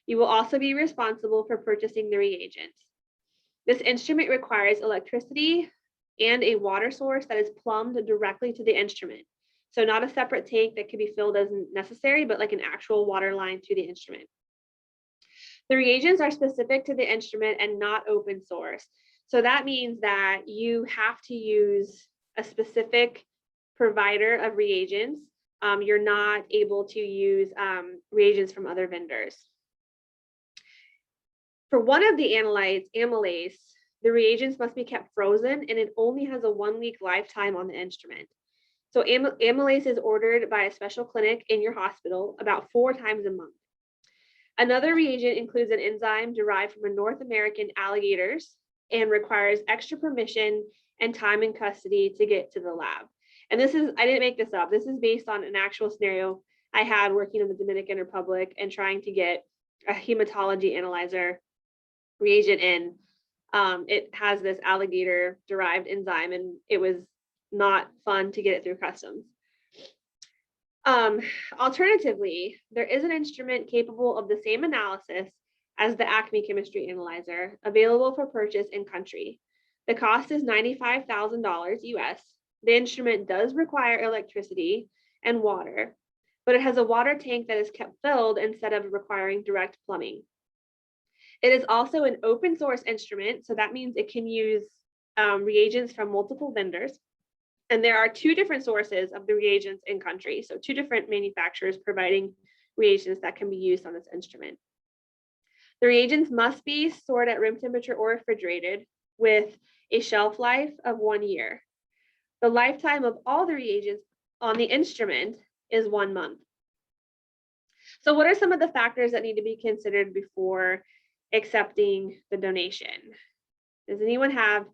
You will also be responsible for purchasing the reagents. This instrument requires electricity and a water source that is plumbed directly to the instrument. So not a separate tank that can be filled as necessary, but like an actual water line to the instrument. The reagents are specific to the instrument and not open source. So that means that you have to use a specific provider of reagents. You're not able to use reagents from other vendors. For one of the analytes, amylase, the reagents must be kept frozen and it only has a 1-week lifetime on the instrument. So amylase is ordered by a special clinic in your hospital about 4 times a month. Another reagent includes an enzyme derived from a North American alligators and requires extra permission and time in custody to get to the lab. And this is, I didn't make this up. This is based on an actual scenario I had working in the Dominican Republic and trying to get a hematology analyzer reagent in. It has this alligator derived enzyme and it was not fun to get it through customs. Alternatively, there is an instrument capable of the same analysis as the Acme chemistry analyzer available for purchase in country. The cost is $95,000 US. The instrument does require electricity and water, but it has a water tank that is kept filled instead of requiring direct plumbing. It is also an open source instrument, so that means it can use reagents from multiple vendors. And there are 2 different sources of the reagents in country, so 2 different manufacturers providing reagents that can be used on this instrument. The reagents must be stored at room temperature or refrigerated with a shelf life of 1 year. The lifetime of all the reagents on the instrument is 1 month. So what are some of the factors that need to be considered before accepting the donation? Does anyone have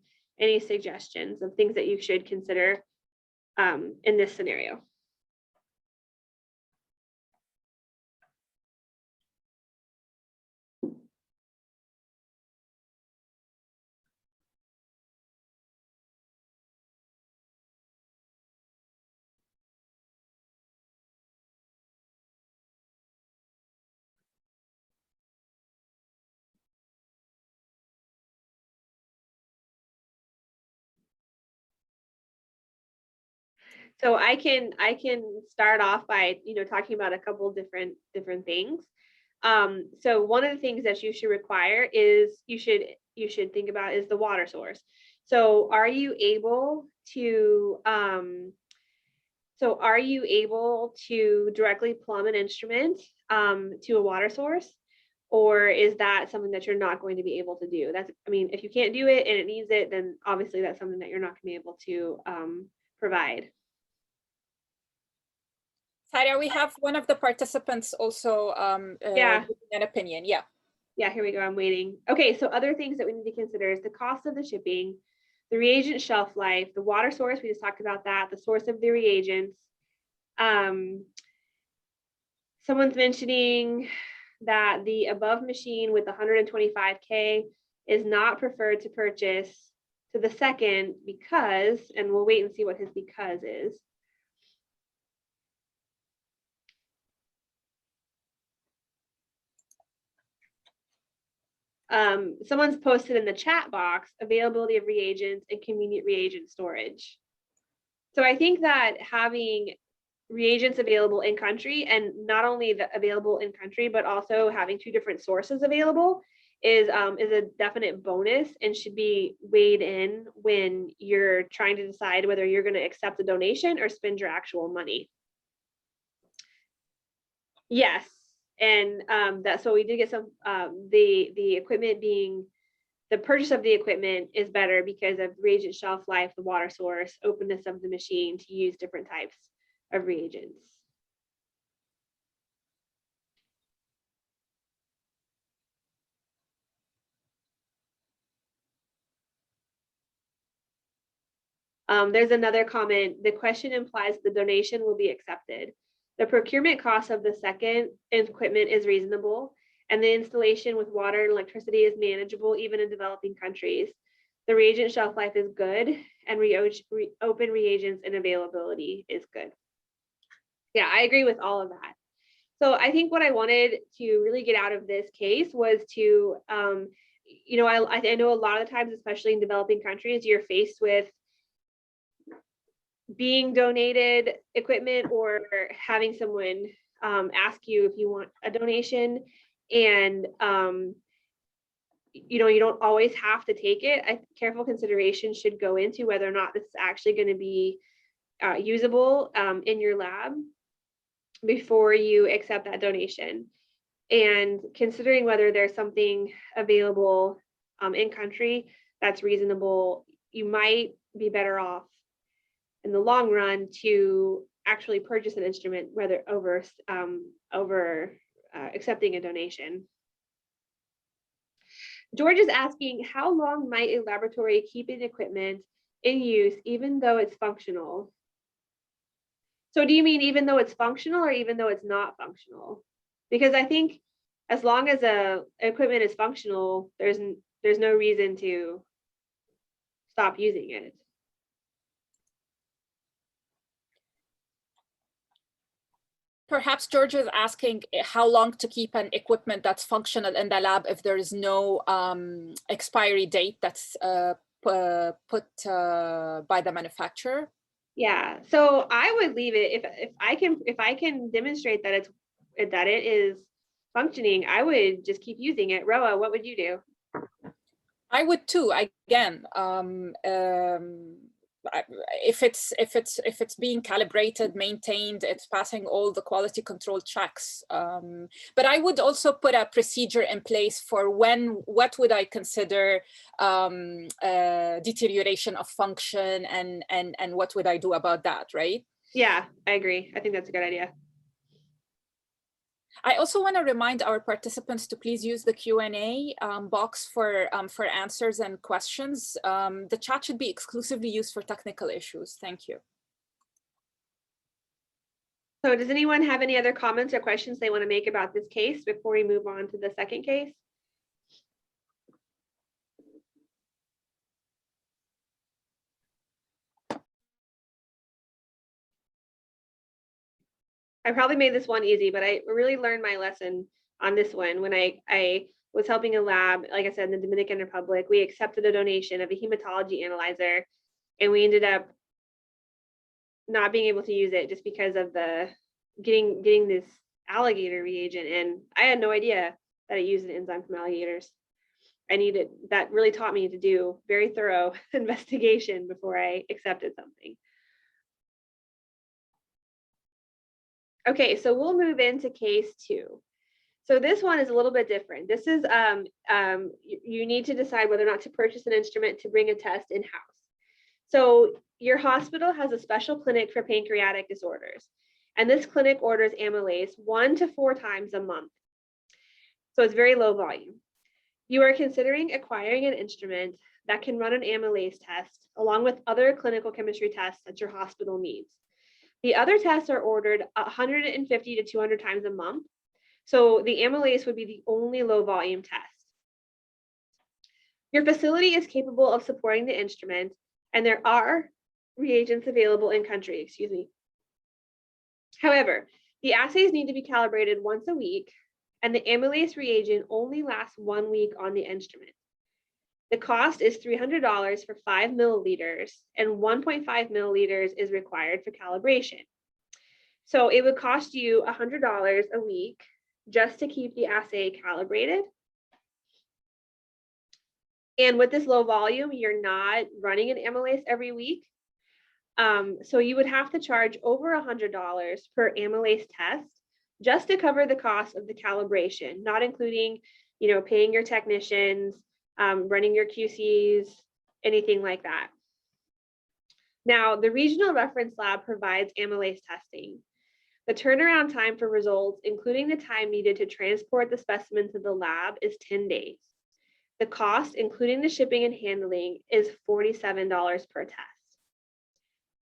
any suggestions of things that you should consider in this scenario? So I can start off by talking about a couple different things. So one of the things that you should require is you should think about is the water source. So are you able to directly plumb an instrument to a water source? Or is that something that you're not going to be able to do? If you can't do it and it needs it, then obviously that's something that you're not going to be able to provide. Tyra, we have one of the participants also Yeah. an opinion. Yeah. Yeah, here we go. I'm waiting. Okay, so other things that we need to consider is the cost of the shipping, the reagent shelf life, the water source, we just talked about that, the source of the reagents. Someone's mentioning that the above machine with 125K is not preferred to purchase to the second because, and we'll wait and see what his because is. Someone's posted in the chat box availability of reagents and convenient reagent storage. So I think that having reagents available in country, and not only available in country, but also having 2 different sources available is a definite bonus and should be weighed in when you're trying to decide whether you're going to accept a donation or spend your actual money. Yes. And so we did get some, the equipment being, the purchase of the equipment is better because of reagent shelf life, the water source, openness of the machine to use different types of reagents. There's another comment. The question implies the donation will be accepted. The procurement cost of the second equipment is reasonable, and the installation with water and electricity is manageable even in developing countries. The reagent shelf life is good, and open reagents and availability is good. Yeah, I agree with all of that. So I think what I wanted to really get out of this case was to, you know, I know a lot of the times, especially in developing countries, you're faced with being donated equipment or having someone ask you if you want a donation, and you know, you don't always have to take it. Careful consideration should go into whether or not this is actually going to be usable in your lab before you accept that donation, and considering whether there's something available in country that's reasonable. You might be better off in the long run to actually purchase an instrument whether over accepting a donation. George is asking, how long might a laboratory keep an equipment in use even though it's functional? So do you mean even though it's functional or even though it's not functional? Because I think as long as equipment is functional, there's no reason to stop using it. Perhaps George is asking how long to keep an equipment that's functional in the lab if there is no expiry date that's put by the manufacturer. Yeah, so I would leave it if I can demonstrate that it is functioning. I would just keep using it. Roa, what would you do? I would too. Again, if it's being calibrated, maintained, it's passing all the quality control checks. But I would also put a procedure in place for what would I consider deterioration of function, and what would I do about that, right? Yeah, I agree. I think that's a good idea. I also want to remind our participants to please use the Q&A box for answers and questions. The chat should be exclusively used for technical issues. Thank you. So does anyone have any other comments or questions they want to make about this case before we move on to the second case? I probably made this one easy, but I really learned my lesson on this one when I was helping a lab, like I said, in the Dominican Republic. We accepted a donation of a hematology analyzer, and we ended up not being able to use it just because of the getting this alligator reagent, and I had no idea that it used an enzyme from alligators. That really taught me to do very thorough investigation before I accepted something. Okay, so we'll move into case 2. So this one is a little bit different. This is, you need to decide whether or not to purchase an instrument to bring a test in-house. So your hospital has a special clinic for pancreatic disorders, and this clinic orders amylase 1 to 4 times a month. So it's very low volume. You are considering acquiring an instrument that can run an amylase test along with other clinical chemistry tests that your hospital needs. The other tests are ordered 150 to 200 times a month. So the amylase would be the only low volume test. Your facility is capable of supporting the instrument, and there are reagents available in country, excuse me. However, the assays need to be calibrated once a week, and the amylase reagent only lasts 1 week on the instrument. The cost is $300 for 5 milliliters, and 1.5 milliliters is required for calibration. So it would cost you $100 a week just to keep the assay calibrated. And with this low volume, you're not running an amylase every week. So you would have to charge over $100 per amylase test just to cover the cost of the calibration, not including, paying your technicians, running your QCs, anything like that. Now, the regional reference lab provides amylase testing. The turnaround time for results, including the time needed to transport the specimen to the lab, is 10 days. The cost, including the shipping and handling, is $47 per test.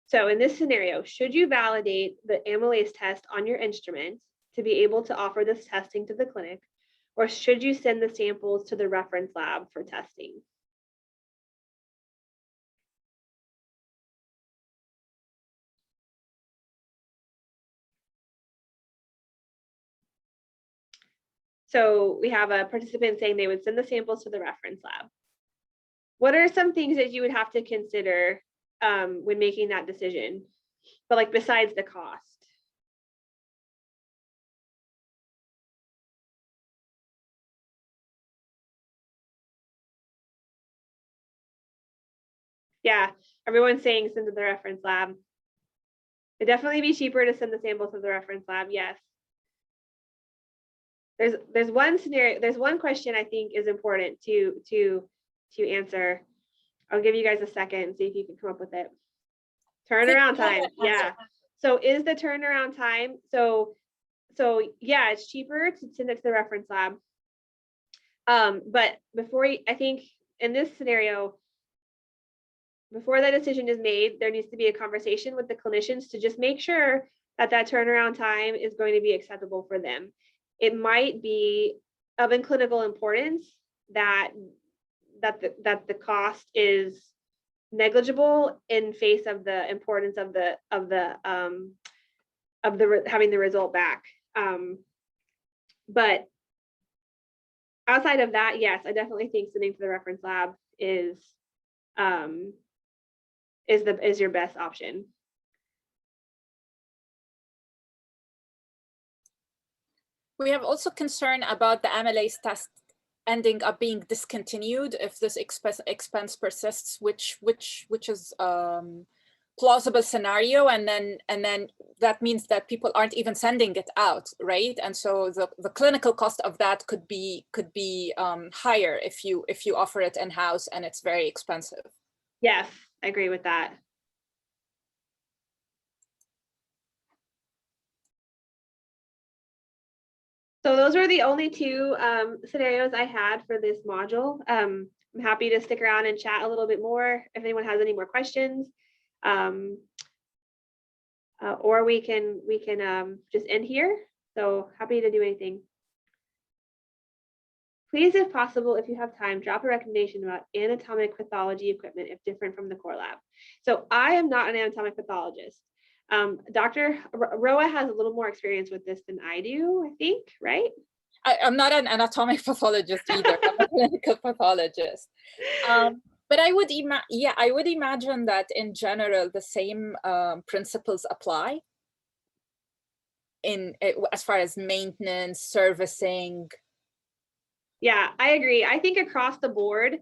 So in this scenario, should you validate the amylase test on your instrument to be able to offer this testing to the clinic, or should you send the samples to the reference lab for testing? So we have a participant saying they would send the samples to the reference lab. What are some things that you would have to consider when making that decision, but like besides the cost? Yeah, everyone's saying send to the reference lab. It'd definitely be cheaper to send the samples to the reference lab, yes. There's one scenario, there's one question I think is important to answer. I'll give you guys a second and see if you can come up with it. Turnaround time, yeah. So is the turnaround time, so yeah, it's cheaper to send it to the reference lab. But before I think in this scenario, before that decision is made, there needs to be a conversation with the clinicians to just make sure that that turnaround time is going to be acceptable for them. It might be of clinical importance that the cost is negligible in face of the importance of having the result back. But outside of that, yes, I definitely think sending to the reference lab is your best option. We have also concern about the amylase test ending up being discontinued if this expense persists, which is plausible scenario, and then that means that people aren't even sending it out, right? And so the clinical cost of that could be higher if you offer it in-house and it's very expensive. Yes, I agree with that. So those were the only two scenarios I had for this module. I'm happy to stick around and chat a little bit more if anyone has any more questions. Or we can just end here. So happy to do anything. Please, if possible, if you have time, drop a recommendation about anatomic pathology equipment if different from the core lab. So I am not an anatomic pathologist. Dr. Roa has a little more experience with this than I do, I think, right? I'm not an anatomic pathologist either. I'm a clinical pathologist. But I would imagine that in general, the same principles apply as far as maintenance, servicing. Yeah, I agree. I think across the board,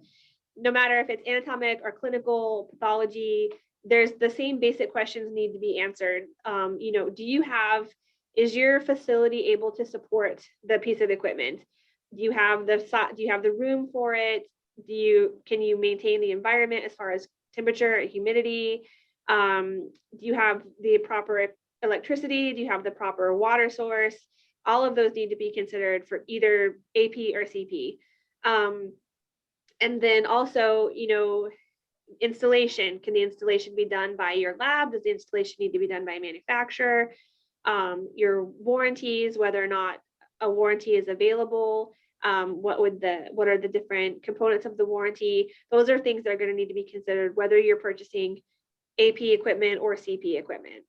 no matter if it's anatomic or clinical pathology, there's the same basic questions need to be answered. You know, is your facility able to support the piece of equipment? Do you have the room for it? Can you maintain the environment as far as temperature and humidity? Do you have the proper electricity? Do you have the proper water source? All of those need to be considered for either AP or CP. And then also, you know, installation. Can the installation be done by your lab? Does the installation need to be done by a manufacturer? Your warranties, whether or not a warranty is available. What are the different components of the warranty? Those are things that are going to need to be considered whether you're purchasing AP equipment or CP equipment.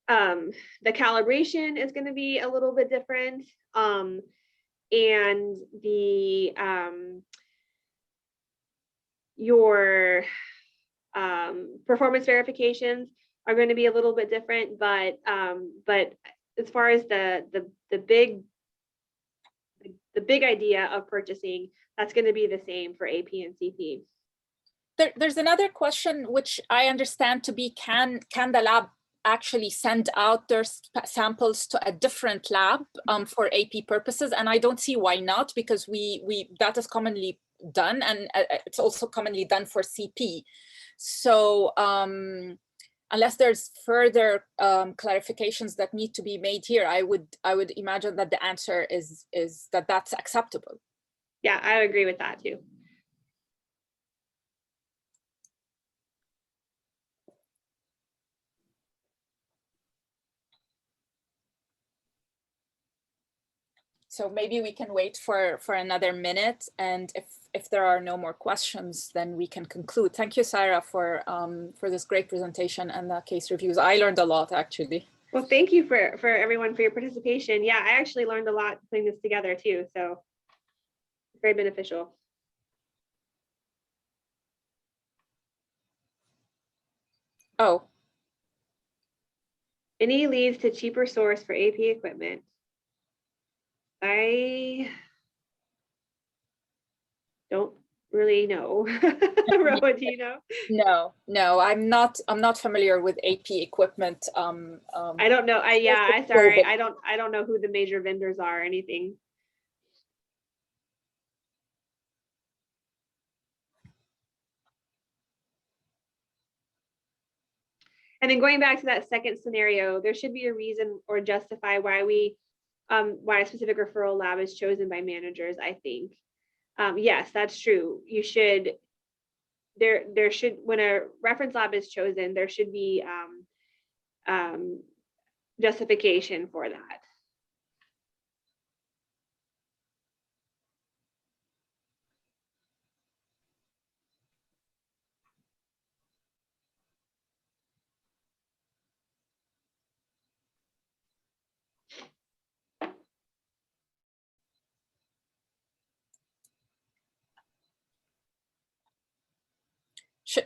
The calibration is going to be a little bit different. And the your performance verifications are going to be a little bit different, but as far as the big idea of purchasing, that's going to be the same for AP and CP. There's another question which I understand to be, can the lab actually send out their samples to a different lab for AP purposes? And I don't see why not, because that is commonly done, and it's also commonly done for CP. So unless there's further clarifications that need to be made here, I would imagine that the answer is that that's acceptable. Yeah, I agree with that too. So maybe we can wait for another minute, and if there are no more questions, then we can conclude. Thank you, Sarah, for this great presentation and the case reviews. I learned a lot, actually. Well, thank you for everyone for your participation. Yeah, I actually learned a lot putting this together too, so very beneficial. Oh. Any leads to cheaper source for AP equipment? I don't really know. Roa, do you know? No, I'm not familiar with AP equipment. I don't know. I'm sorry. I don't know who the major vendors are or anything. And then going back to that second scenario, there should be a reason or justify why why a specific referral lab is chosen by managers, I think. Yes, that's true. You should, there should, when a reference lab is chosen, there should be justification for that.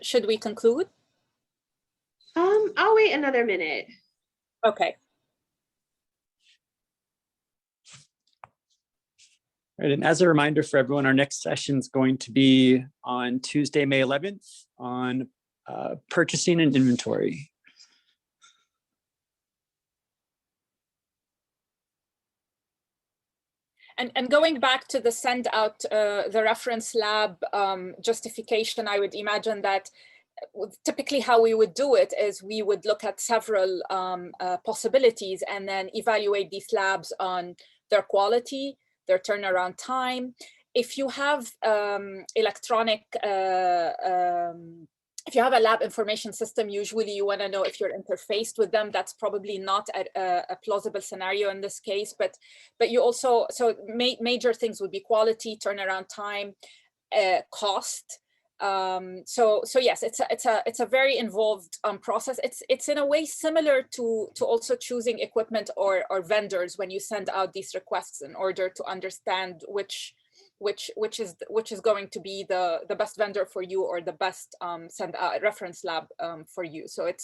Should we conclude? I'll wait another minute. Okay. Right, and as a reminder for everyone, our next session is going to be on Tuesday, May 11th on purchasing and inventory. And going back to the send out the reference lab justification, I would imagine that typically how we would do it is we would look at several possibilities and then evaluate these labs on their quality, their turnaround time. If you have electronic, if you have a lab information system, usually you want to know if you're interfaced with them. That's probably not a plausible scenario in this case, but you also, so major things would be quality, turnaround time, cost. So yes, it's a very involved process. It's in a way similar to also choosing equipment or vendors when you send out these requests in order to understand which is going to be the best vendor for you or the best send out reference lab for you. So it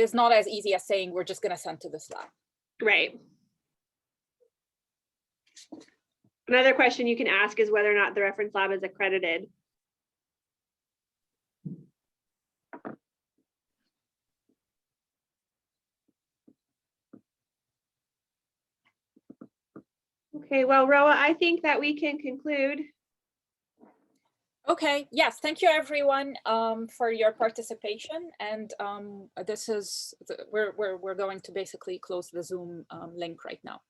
is not as easy as saying we're just going to send to this lab. Right. Another question you can ask is whether or not the reference lab is accredited. Okay, well, Roa, I think that we can conclude. Okay, yes, thank you everyone for your participation. And this is, we're going to basically close the Zoom link right now.